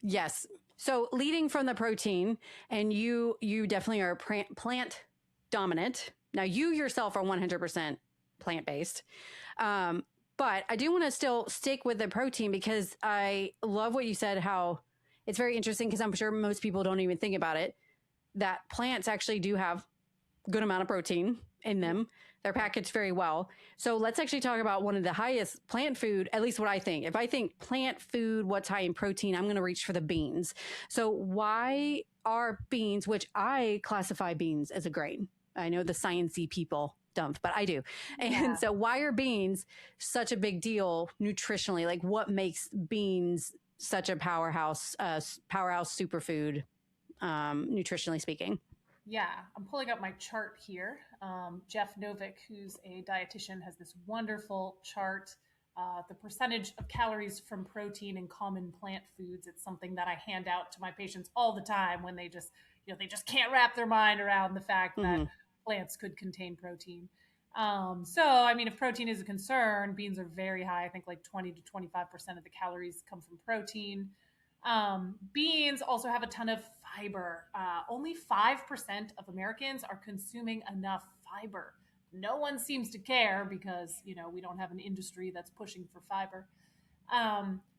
Yes. So leading from the protein, and you definitely are plant dominant. Now you yourself are 100% plant based. Um, but I do want to still stick with the protein because I love what you said. How it's very interesting because I'm sure most people don't even think about it. That plants actually do have good amount of protein in Yeah. them. They're Right. packaged very well. So let's actually talk about one of the highest plant food, at least what I think. If I think plant food, what's high in protein, I'm going to reach for the beans. So why are beans, which I classify beans as a grain? I know the sciencey people don't, but I do. And Yeah. so why are beans such a big deal nutritionally? Like what makes beans such a powerhouse superfood, nutritionally speaking? Yeah. I'm pulling up my chart here. Jeff Novick, who's a dietitian, has this wonderful chart. The percentage of calories from protein in common plant foods. It's something that I hand out to my patients all the time when they just can't wrap their mind around the fact that Hmm. plants could contain protein. So, I mean, if protein is a concern, beans are very high. I think like 20 to 25% of the calories come from protein. Beans also have a ton of fiber. Only 5% of Americans are consuming enough fiber. No one seems to care because, we don't have an industry that's pushing for fiber.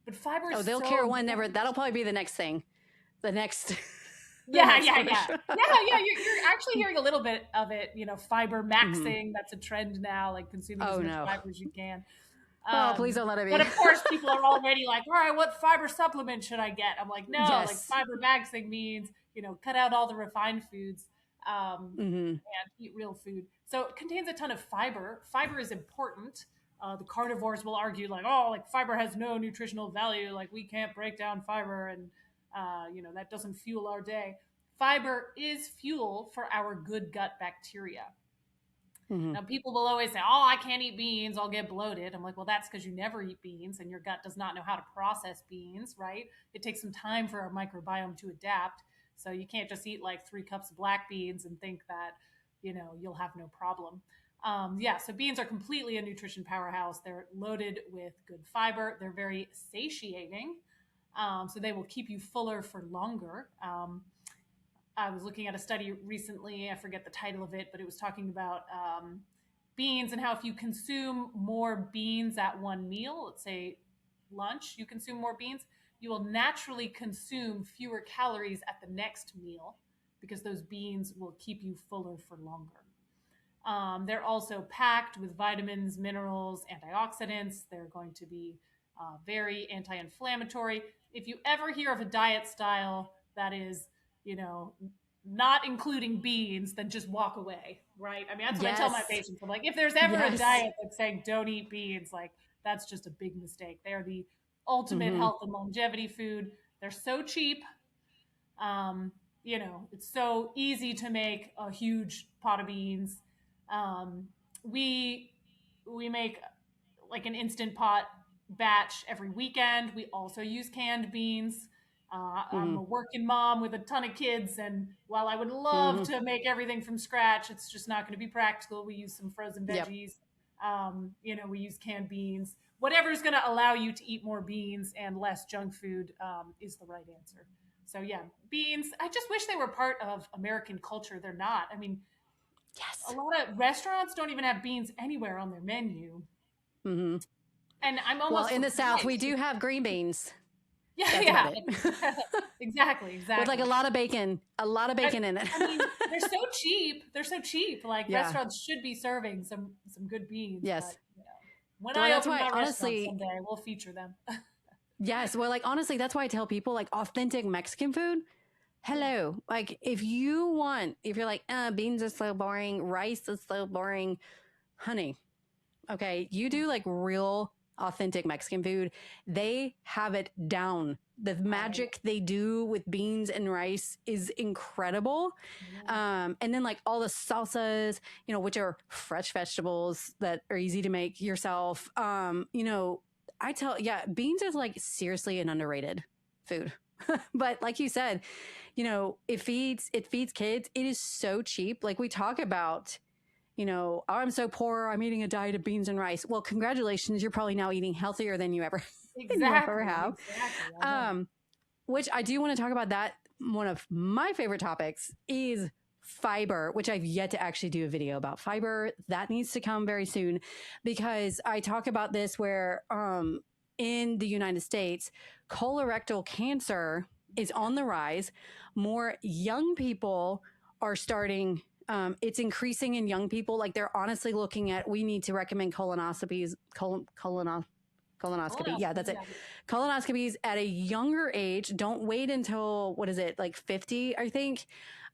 But fiber Oh, is they'll so care one never. important. That'll probably be the next thing. The next, the Yeah, next yeah, yeah. push. Yeah. You're actually hearing a little bit of it, fiber Hmm. maxing. That's a trend now, like consuming as Oh much no. fiber as you can. Oh, please don't let it But be. of course, people are already like, all right, what fiber supplement should I get? I'm like, no, like Yes. fiber maxing means, cut out all the refined foods. Mm-hmm. and eat real food. So it contains a ton of fiber. Fiber is important. The carnivores will argue like, oh, like fiber has no nutritional value. Like we can't break down fiber, and that doesn't fuel our day. Fiber is fuel for our good gut bacteria. Mm-hmm. Now, people will always say, "Oh, I can't eat beans; I'll get bloated." I'm like, "Well, that's because you never eat beans, and your gut does not know how to process beans, right? It takes some time for our microbiome to adapt. So you can't just eat like 3 cups of black beans and think that you'll have no problem." Yeah, so beans are completely a nutrition powerhouse. They're loaded with good fiber. They're very satiating, so they will keep you fuller for longer. I was looking at a study recently. I forget the title of it, but it was talking about beans and how if you consume more beans at one meal, let's say lunch, you consume more beans, you will naturally consume fewer calories at the next meal because those beans will keep you fuller for longer. They're also packed with vitamins, minerals, antioxidants. They're going to be very anti inflammatory. If you ever hear of a diet style that is, you know, not including beans, then just walk away, right? I mean, that's what I tell my Yes. patients. I'm like, if there's ever a Yes. diet that's saying don't eat beans, like that's just a big mistake. They're the ultimate Mm-hmm. health and longevity food. They're so cheap. Um, it's so easy to make a huge pot of beans. Um, we we make like an instant pot batch every weekend. We also use canned beans. I'm Mm-hmm. a working mom with a ton of kids, and while I would love Mm-hmm. to make everything from scratch, it's just not going to be practical. We use some frozen Yep. veggies. We use canned beans. Whatever's going to allow you to eat more beans and less junk food is the right answer. So yeah, beans. I just wish they were part of American culture. They're not. I mean, a Yes. lot of restaurants don't even have beans anywhere on their menu. Mm-hmm. And I'm Well, almost in the South, we surprised. do have green beans. Yeah, That's about yeah. it. Exactly, With like exactly. a lot of But bacon in it. I mean, they're so cheap. They're so cheap. Like Yeah. restaurants should be serving some good beans, but Yes. when Well, I that's open why, my restaurant honestly, someday, we'll feature them. yes. Well, like, honestly, that's why I tell people like authentic Mexican food. Yeah. Hello. Like, if you're like, beans are so boring, rice is so boring, honey, okay, you do like real authentic Mexican food. They have it down. The I magic they do with beans and rice is incredible. yeah. And then like all the salsas, which are fresh vegetables that are easy to make yourself. Yeah, beans is like seriously an underrated food. But like you said, it feeds kids. It is so cheap. Like we talk about, oh, I'm so poor. I'm eating a diet of beans and rice. Well, congratulations. You're probably now eating healthier than you ever than you ever Exactly, have. exactly. I know. Um, which I do want to talk about that. One of my favorite topics is fiber, which I've yet to actually do a video about fiber. That needs to come very soon because I talk about this where in the United States, colorectal cancer is on the rise. More young people are starting it's increasing in young people. Like they're honestly looking at, we need to recommend colonoscopies, colonoscopy. Yeah, that's Colonoscopy, it. yeah. Colonoscopies at a younger age. Don't wait until, what is it, like 50, I think.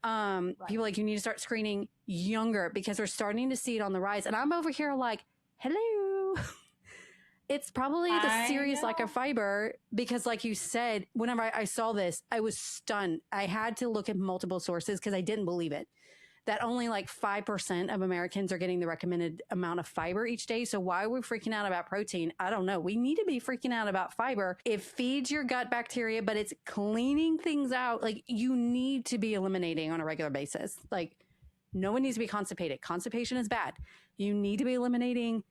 Right. People like, you need to start screening younger because we're starting to see it on the rise. And I'm over here like, hello. It's probably the I serious lack of know. fiber because, like you said, whenever I saw this, I was stunned. I had to look at multiple sources because I didn't believe it. That only like 5% of Americans are getting the recommended amount of fiber each day. So why are we freaking out about protein? I don't know. We need to be freaking out about fiber. It feeds your gut bacteria, but it's cleaning things out. Like you need to be eliminating on a regular basis. Like no one needs to be constipated. Constipation is bad. You need to be eliminating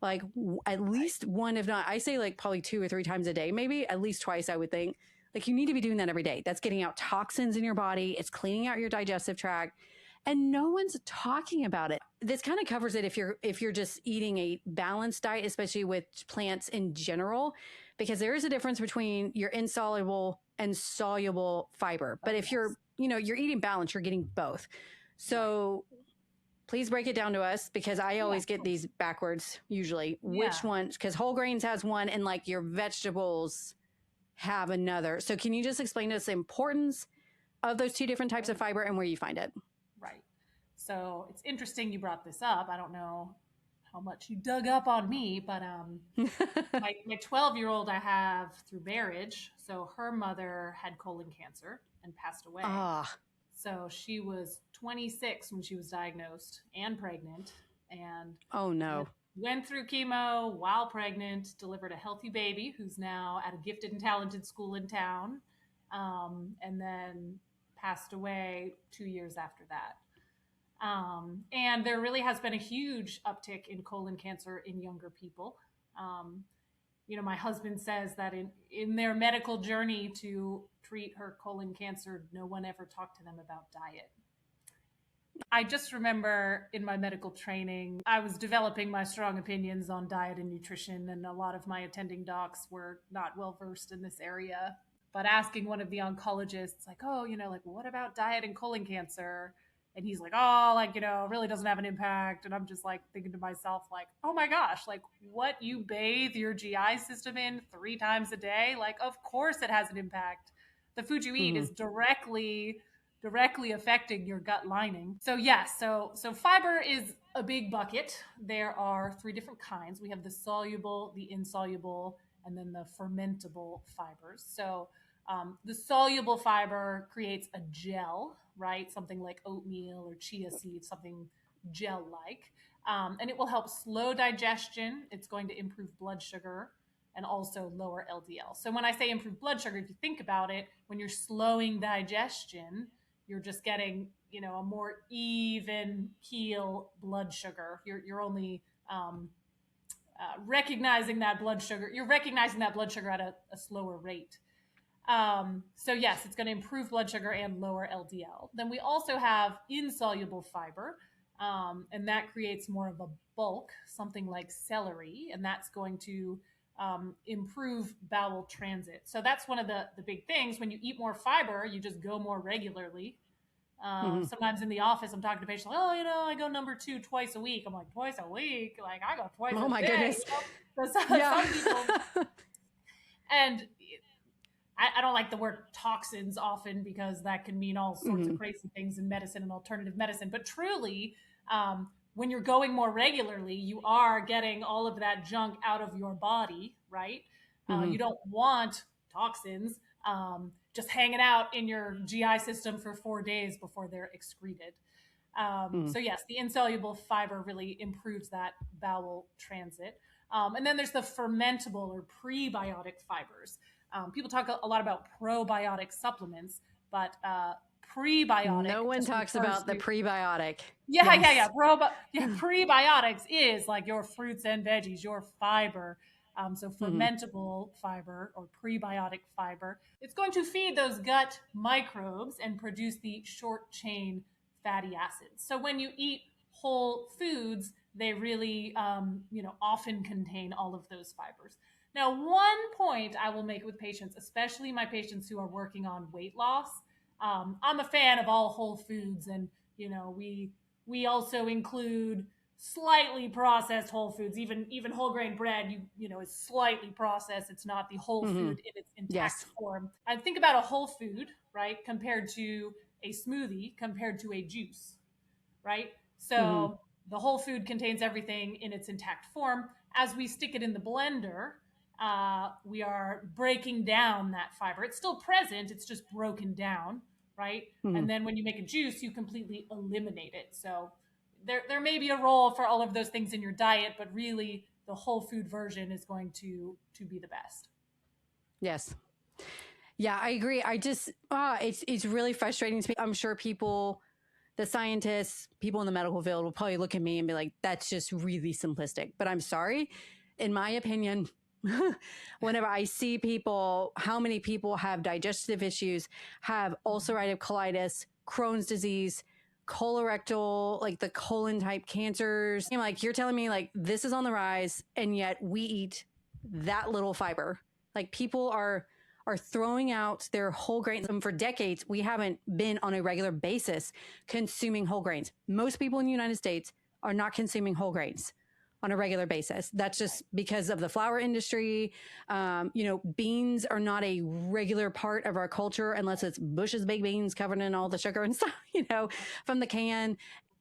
like at Right. least one, if not, I say like probably 2 or 3 times a day, maybe at least twice, I would think. Like you need to be doing that every day. That's getting out toxins in your body. It's cleaning out your digestive tract and no one's talking about it. This kind of covers it if you're just eating a balanced diet, especially with plants in general, because there is a difference between your insoluble and soluble fiber. Oh But if yes. you're eating balanced, you're getting both. Right. So please break it down to us because I Yeah, always of get course. these backwards usually. Yeah. Which ones? Because whole grains has one and like your vegetables have another. So can you just explain to us the importance of those two different types of Right. fiber and where you find it? Right. So it's interesting you brought this up. I don't know how much you dug up on me, but my 12-year-old I have through marriage. So her mother had colon cancer and passed away. Ah, So she was 26 when she was diagnosed and pregnant, and oh went, no. went through chemo while pregnant, delivered a healthy baby who's now at a gifted and talented school in town, and then passed away 2 years after that. And there really has been a huge uptick in colon cancer in younger people. Um, my husband says that in their medical journey to treat her colon cancer, no one ever talked to them about diet. I just remember in my medical training, I was developing my strong opinions on diet and nutrition, and a lot of my attending docs were not well versed in this area. But asking one of the oncologists, like, oh, like, what about diet and colon cancer? And he's like, oh, like, really doesn't have an impact. And I'm just like thinking to myself, like, oh my gosh, like what you bathe your GI system in 3 times a day, like, of course it has an impact. The food you eat Mhm. is directly affecting your gut lining. So yes, so fiber is a big bucket. There are 3 different kinds. We have the soluble, the insoluble, and then the fermentable fibers. So the soluble fiber creates a gel, right? Something like oatmeal or chia seeds, something gel like. And it will help slow digestion. It's going to improve blood sugar and also lower LDL. So when I say improve blood sugar, if you think about it, when you're slowing digestion, you're just getting, a more even keel blood sugar. You're only recognizing that blood sugar. You're recognizing that blood sugar at a slower rate. So yes, it's going to improve blood sugar and lower LDL. Then we also have insoluble fiber, and that creates more of a bulk, something like celery, and that's going to improve bowel transit. So that's one of the big things. When you eat more fiber, you just go more regularly. Mhm. Sometimes in the office, I'm talking to patients like, oh, I go number 2 twice a week. I'm like, twice a week? Like, I go twice Oh a my day. goodness. So Yeah. some people, and I don't like the word toxins often because that can mean all sorts of Mhm. crazy things in medicine and alternative medicine. But truly, when you're going more regularly, you are getting all of that junk out of your body, right? You Mhm. don't want toxins just hanging out in your GI system for 4 days before they're excreted. Mhm. So yes, the insoluble fiber really improves that bowel transit. And then there's the fermentable or prebiotic fibers. People talk a lot about probiotic supplements, but prebiotic No one just talks refers about the to prebiotic. yeah. Yes. Prebiotics is like your fruits and veggies, your fiber. So Mhm. fermentable fiber or prebiotic fiber, it's going to feed those gut microbes and produce the short chain fatty acids. So when you eat whole foods, they really, often contain all of those fibers. Now, one point I will make with patients, especially my patients who are working on weight loss, I'm a fan of all whole foods, and we also include slightly processed whole foods. Even whole grain bread, is slightly processed. It's not the whole Mhm. food in its intact Yes. form. I think about a whole food, right, compared to a smoothie, compared to a juice, right? Mhm. So the whole food contains everything in its intact form. As we stick it in the blender, we are breaking down that fiber. It's still present, it's just broken down, right? And Mhm. then when you make a juice, you completely eliminate it. So there may be a role for all of those things in your diet, but really the whole food version is going to be the best. Yes. Yeah, I agree. I just it's really frustrating to me. I'm sure people, the scientists, people in the medical field will probably look at me and be like, that's just really simplistic. But I'm sorry. In my opinion, whenever I see people, how many people have digestive issues, have ulcerative colitis, Crohn's disease, colorectal, like the colon type cancers. I'm like, you're telling me like this is on the rise, and yet we eat that little fiber. Like people are throwing out their whole grains. And for decades, we haven't been on a regular basis consuming whole grains. Most people in the United States are not consuming whole grains on a regular basis. That's just because of the flour industry. Beans are not a regular part of our culture unless it's Bush's baked beans covered in all the sugar and stuff, from the can.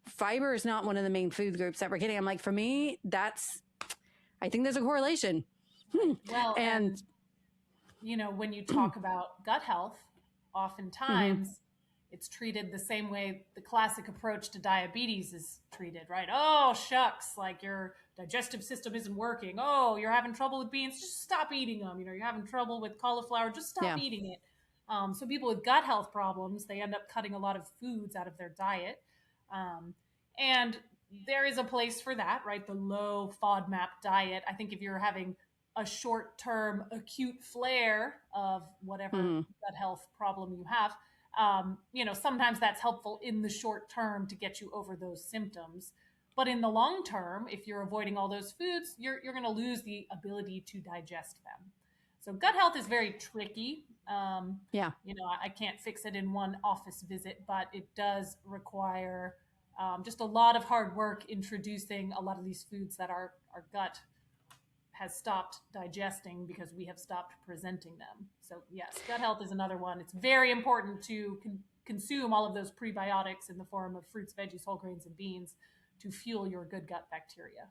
fiber is not one of the main food groups that we're getting. I'm like, for me, I think there's a correlation. Well, And and when you talk about gut health, mhm, oftentimes it's treated the same way the classic approach to diabetes is treated, right? Oh, shucks, like your digestive system isn't working. Oh, you're having trouble with beans, just stop eating them. You're having trouble with cauliflower, just stop yeah. eating it. So people with gut health problems, they end up cutting a lot of foods out of their diet. Um, and there is a place for that, right? The low FODMAP diet. I think if you're having a short term acute flare of whatever Mhm. gut health problem you have, sometimes that's helpful in the short term to get you over those symptoms. But in the long term, if you're avoiding all those foods, you're going to lose the ability to digest them. So gut health is very tricky. Yeah. I can't fix it in one office visit, but it does require just a lot of hard work introducing a lot of these foods that our gut has stopped digesting because we have stopped presenting them. So yes, gut health is another one. It's very important to consume all of those prebiotics in the form of fruits, veggies, whole grains, and beans to fuel your good gut bacteria.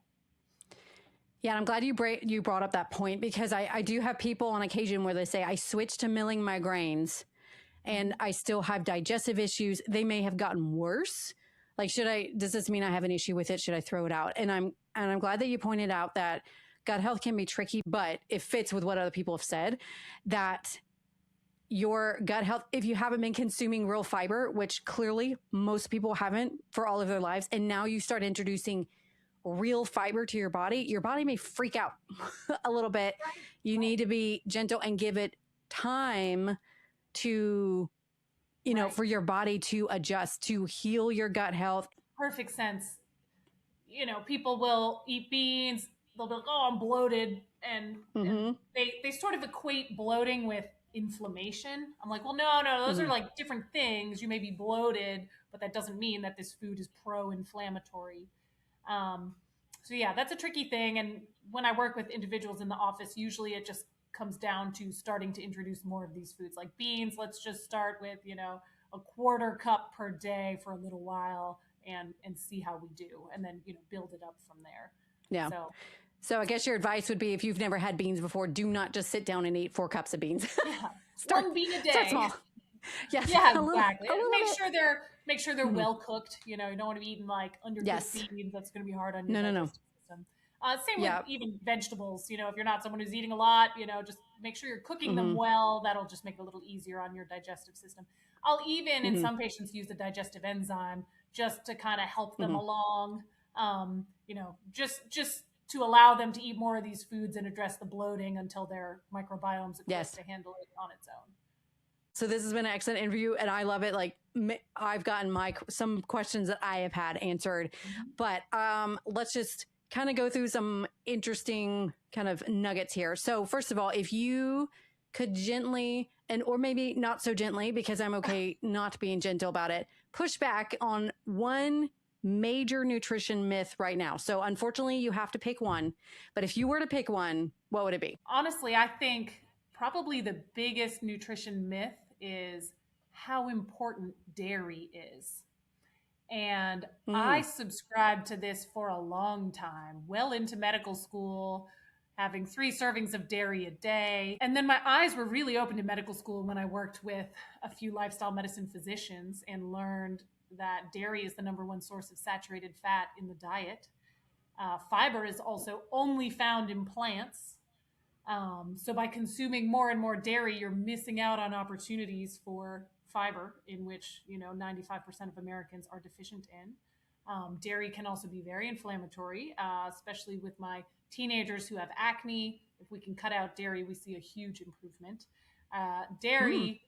Yeah, and I'm glad you brought up that point because I do have people on occasion where they say, I switched to milling my grains and Mm-hmm. I still have digestive issues. They may have gotten worse. Like, does this mean I have an issue with it? Should I throw it out? And I'm glad that you pointed out that gut health can be tricky, but it fits with what other people have said that your gut health, if you haven't been consuming real fiber, which clearly most people haven't for all of their lives, and now you start introducing real fiber to your body may freak out a little bit. You Right, need to be gentle and give it time to, right. for your body to adjust, to heal your gut health. Perfect sense. People will eat beans. They'll be like, "Oh, I'm bloated," and Mm-hmm. they sort of equate bloating with inflammation. I'm like, well, no, those are Mm-hmm. like different things. You may be bloated, but that doesn't mean that this food is pro-inflammatory. Um, so yeah, that's a tricky thing. And when I work with individuals in the office, usually it just comes down to starting to introduce more of these foods like beans. Let's just start with, a quarter cup per day for a little while and see how we do. And then, build it up from there. Yeah. So So I guess your advice would be if you've never had beans before, do not just sit down and eat 4 cups of beans. yeah, start one bean a start day. small. Yes, Yeah, a little exactly. a And little bit. make sure they're Mhm. well cooked. You don't want to be eating like undercooked Yes. beans. That's going to be hard on your No, no, no. digestive system. Same with Yeah. even vegetables. If you're not someone who's eating a lot, just make sure you're cooking them Mm-hmm. well. That'll just make it a little easier on your digestive system. I'll even in Mm-hmm. some patients use the digestive enzyme just to kind of help them Mm-hmm. along. Just to allow them to eat more of these foods and address the bloating until their microbiome's equipped Yes. to handle it on its own. So this has been an excellent interview and I love it. Like I've gotten some questions that I have had answered, Mhm. but let's just kind of go through some interesting kind of nuggets here. So first of all, if you could gently or maybe not so gently because I'm okay not being gentle about it, push back on one major nutrition myth right now. So unfortunately you have to pick one, but if you were to pick one, what would it be? Honestly, I think probably the biggest nutrition myth is how important dairy is. And I Mm, subscribed to this for a long time, well into medical school, having 3 servings of dairy a day. And then my eyes were really open to medical school when I worked with a few lifestyle medicine physicians and learned that dairy is the number one source of saturated fat in the diet. Fiber is also only found in plants. So by consuming more and more dairy, you're missing out on opportunities for fiber, in which 95% of Americans are deficient in. Dairy can also be very inflammatory, especially with my teenagers who have acne. If we can cut out dairy, we see a huge improvement. mm, Dairy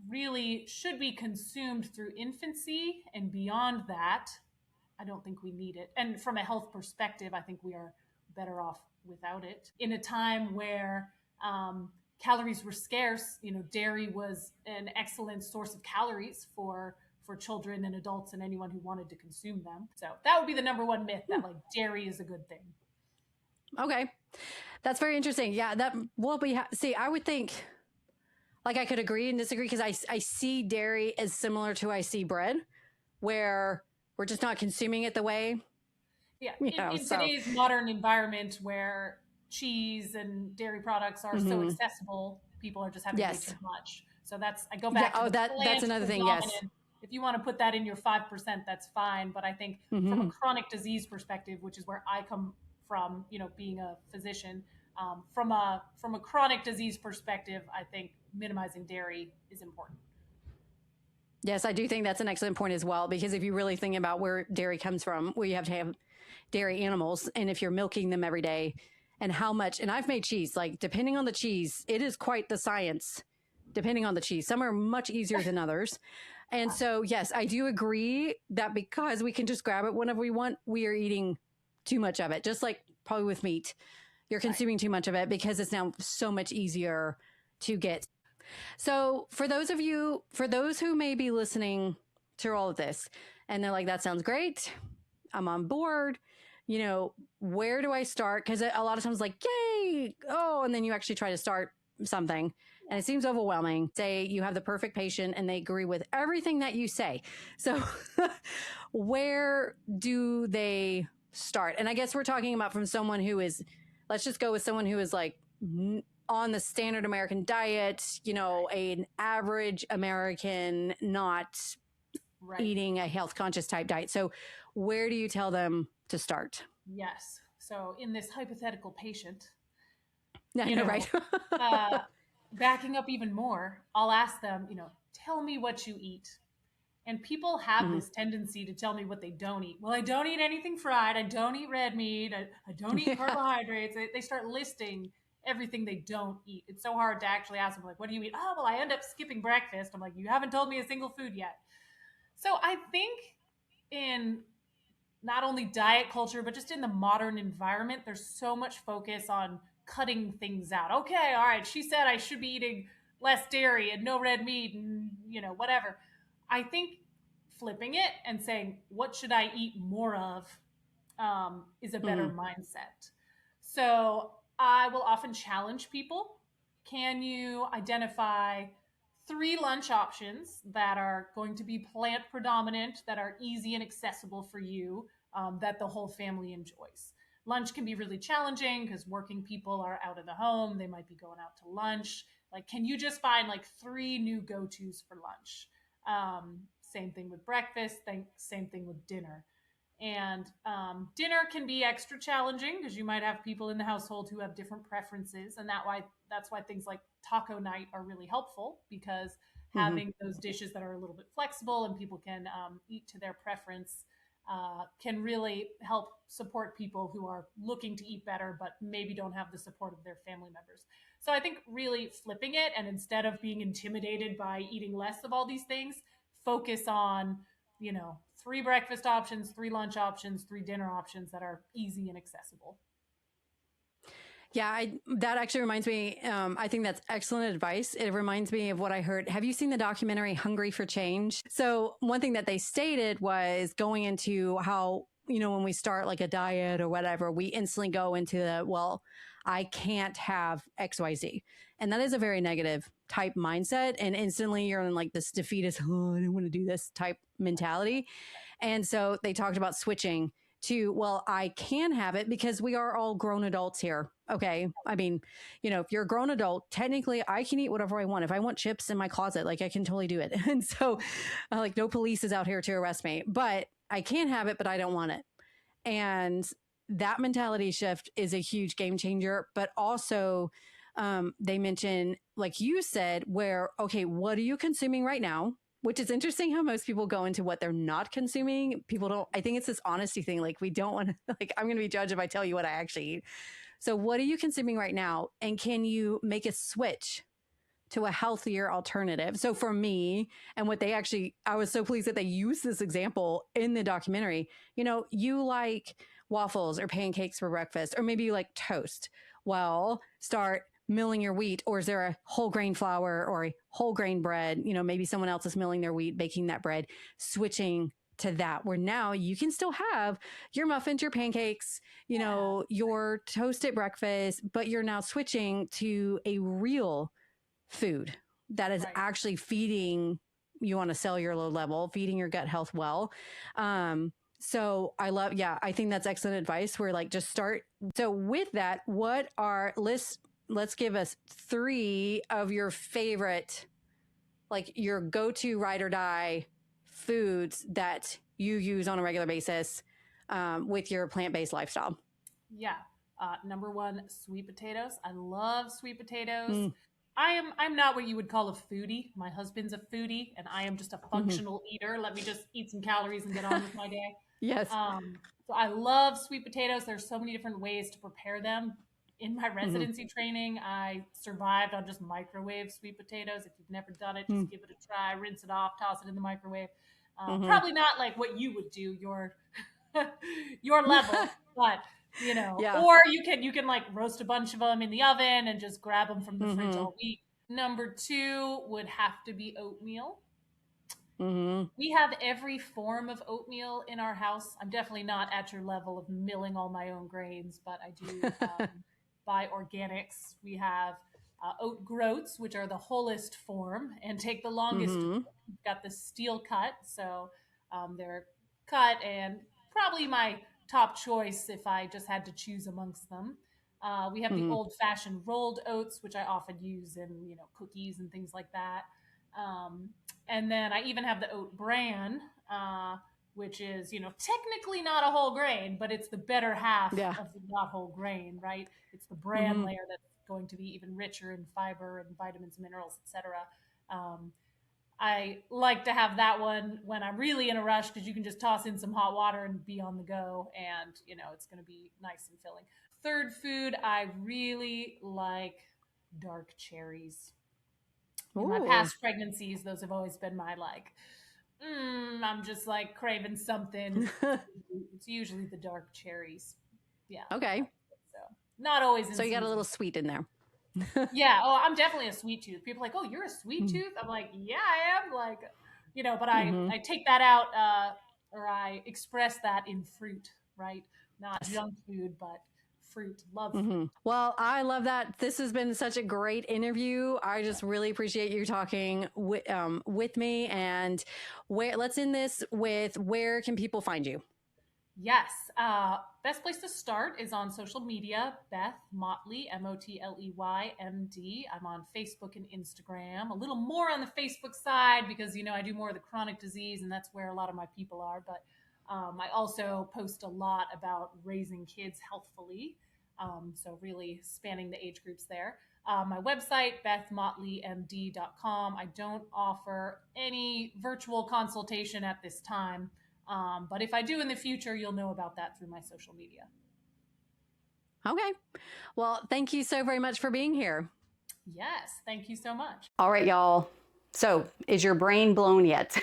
really should be consumed through infancy, and beyond that, I don't think we need it. And from a health perspective, I think we are better off without it. In a time where calories were scarce, dairy was an excellent source of calories for children and adults and anyone who wanted to consume them. So that would be the number one myth, that mm. like dairy is a good thing. Okay. That's very interesting. Yeah, that will be. See, I would think, like, I could agree and disagree because I see dairy as similar to I see bread, where we're just not consuming it the way, Yeah, you know, in so. today's modern environment where cheese and dairy products are so Mhm. accessible, people are just having way too Yes. much. So I go Yeah. back to Oh, the that's plant another thing. Yes. predominant. If you want to put that in your 5%, that's fine. But I think from a Hmm. chronic disease perspective, which is where I come from, being a physician, from a chronic disease perspective, I think minimizing dairy is important. Yes, I do think that's an excellent point as well, because if you really think about where dairy comes from, we have to have dairy animals. And if you're milking them every day and how much, and I've made cheese, like depending on the cheese, it is quite the science, depending on the cheese. Some are much easier than others. And so, yes, I do agree that because we can just grab it whenever we want, we are eating too much of it. Just like probably with meat, you're Right. consuming too much of it because it's now so much easier to get. So, for those who may be listening to all of this and they're like, that sounds great, I'm on board, where do I start? Because a lot of times, like, yay, oh, and then you actually try to start something and it seems overwhelming. Say you have the perfect patient and they agree with everything that you say. So, where do they start? And I guess we're talking about from someone who is, let's just go with someone who is like on the standard American diet, an average American, not Right. eating a health conscious type diet. So, where do you tell them to start? Yes. So in this hypothetical patient, I you know, know, right? uh, backing up even more, I'll ask them, tell me what you eat. And people have Mhm. this tendency to tell me what they don't eat. Well, I don't eat anything fried. I don't eat red meat. I don't eat Yeah. carbohydrates. They start listing everything they don't eat. It's so hard to actually ask them, like, what do you eat? Oh, well, I end up skipping breakfast. I'm like, you haven't told me a single food yet. So I think in not only diet culture, but just in the modern environment, there's so much focus on cutting things out. Okay, all right, she said I should be eating less dairy and no red meat and, whatever. I think flipping it and saying, what should I eat more of, is a better Mhm. mindset. So I will often challenge people. Can you identify 3 lunch options that are going to be plant predominant, that are easy and accessible for you, that the whole family enjoys? Lunch can be really challenging because working people are out of the home. They might be going out to lunch. Like, can you just find like 3 new go tos for lunch? Same thing with breakfast, same thing with dinner. And dinner can be extra challenging because you might have people in the household who have different preferences, and that's why things like taco night are really helpful, because Mhm. having those dishes that are a little bit flexible and people can eat to their preference can really help support people who are looking to eat better but maybe don't have the support of their family members. So I think really flipping it, and instead of being intimidated by eating less of all these things, focus on 3 breakfast options, 3 lunch options, 3 dinner options that are easy and accessible. Yeah, that actually reminds me. I think that's excellent advice. It reminds me of what I heard. Have you seen the documentary Hungry for Change? So, one thing that they stated was going into how, when we start like a diet or whatever, we instantly go into well, I can't have XYZ. And that is a very negative type mindset. And instantly you're in like this defeatist, oh, I don't want to do this type mentality. And so they talked about switching to, well, I can have it because we are all grown adults here. Okay. I mean, if you're a grown adult, technically I can eat whatever I want. If I want chips in my closet, like I can totally do it. And so, like, no police is out here to arrest me, but I can have it, but I don't want it. And that mentality shift is a huge game changer. But also, they mention, like you said, where, okay, what are you consuming right now? Which is interesting how most people go into what they're not consuming. People don't, I think it's this honesty thing. Like, we don't want to, like, I'm going to be judged if I tell you what I actually eat. So, what are you consuming right now? And can you make a switch to a healthier alternative? So, for me, and what they actually, I was so pleased that they used this example in the documentary. You like waffles or pancakes for breakfast, or maybe you like toast. Well, start milling your wheat, or is there a whole grain flour or a whole grain bread? Maybe someone else is milling their wheat, baking that bread, switching to that, where now you can still have your muffins, your pancakes, your toast at breakfast, but you're now switching to a real food that is Right. actually feeding you on a cellular level, feeding your gut health well. So I think that's excellent advice. We're like, just start. So with that, let's give us 3 of your favorite, like your go-to ride or die foods that you use on a regular basis with your plant-based lifestyle. Yeah. Number 1, sweet potatoes. I love sweet potatoes. Mm. I'm not what you would call a foodie. My husband's a foodie, and I am just a Mm-hmm. functional eater. Let me just eat some calories and get on with my day. Yes. So I love sweet potatoes. There's so many different ways to prepare them. In my Mm-hmm. residency training, I survived on just microwave sweet potatoes. If you've never done it, just Mm-hmm. give it a try. Rinse it off, toss it in the microwave. Mm-hmm. Probably not like what you would do, your level, but Yeah. or you can like roast a bunch of them in the oven and just grab them from the fridge Mm-hmm. all week. Number 2 would have to be oatmeal. Mm-hmm. We have every form of oatmeal in our house. I'm definitely not at your level of milling all my own grains, but I do buy organics. We have oat groats, which are the wholest form and take the longest to Mm-hmm. cook. We've got the steel cut, so they're cut and probably my top choice if I just had to choose amongst them. We have the Mm-hmm. old-fashioned rolled oats, which I often use in cookies and things like that. Um, and then I even have the oat bran, which is, technically not a whole grain, but it's the better half Yeah. of the not whole grain, right? It's the bran Mm-hmm. layer that's going to be even richer in fiber and vitamins, minerals, etc. Um, I like to have that one when I'm really in a rush because you can just toss in some hot water and be on the go, and it's going to be nice and filling. Third food, I really like dark cherries. In my Ooh. past pregnancies, those have always been my like, I'm just like craving something. It's usually the dark cherries. Yeah. Okay. So not always So in you got a little season. sweet in there. Yeah. Oh, I'm definitely a sweet tooth. People are like, oh, you're a sweet tooth. I'm like, yeah, I am. Like, but I Mm-hmm. I take that out, or I express that in fruit, right? Not junk food, but fruit. Love Mm-hmm. fruit. Well, I love that. This has been such a great interview. I just really appreciate you talking with me. And let's end this with, where can people find you? Yes. Best place to start is on social media, Beth Motley, Motley, MD. I'm on Facebook and Instagram. A little more on the Facebook side because, I do more of the chronic disease and that's where a lot of my people are. But I also post a lot about raising kids healthfully. So really spanning the age groups there. My website, bethmotley.md.com. I don't offer any virtual consultation at this time. But if I do in the future, you'll know about that through my social media. Okay. Well, thank you so very much for being here. Yes, thank you so much. All right, y'all. So, is your brain blown yet?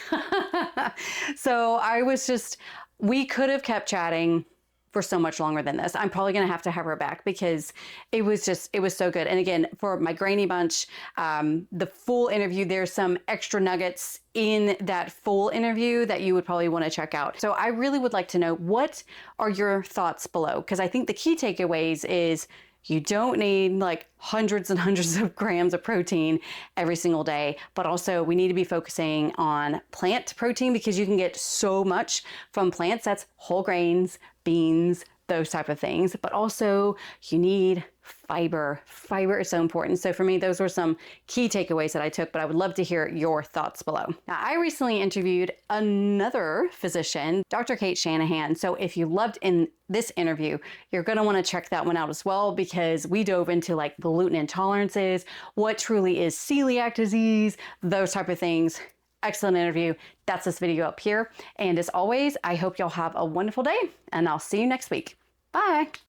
We could have kept chatting for so much longer than this. I'm probably going to have her back because it was so good. And again, for my grainy bunch, the full interview, there's some extra nuggets in that full interview that you would probably want to check out. So I really would like to know, what are your thoughts below? Because I think the key takeaways is, you don't need like hundreds and hundreds of grams of protein every single day, but also we need to be focusing on plant protein because you can get so much from plants. That's whole grains, beans, those type of things, but also you need fiber. Fiber is so important. So for me, those were some key takeaways that I took, but I would love to hear your thoughts below. Now, I recently interviewed another physician, Dr. Kate Shanahan. So if you loved in this interview, you're going to want to check that one out as well, because we dove into like gluten intolerances, what truly is celiac disease, those type of things. Excellent interview. That's this video up here. And as always, I hope y'all have a wonderful day, and I'll see you next week. Bye.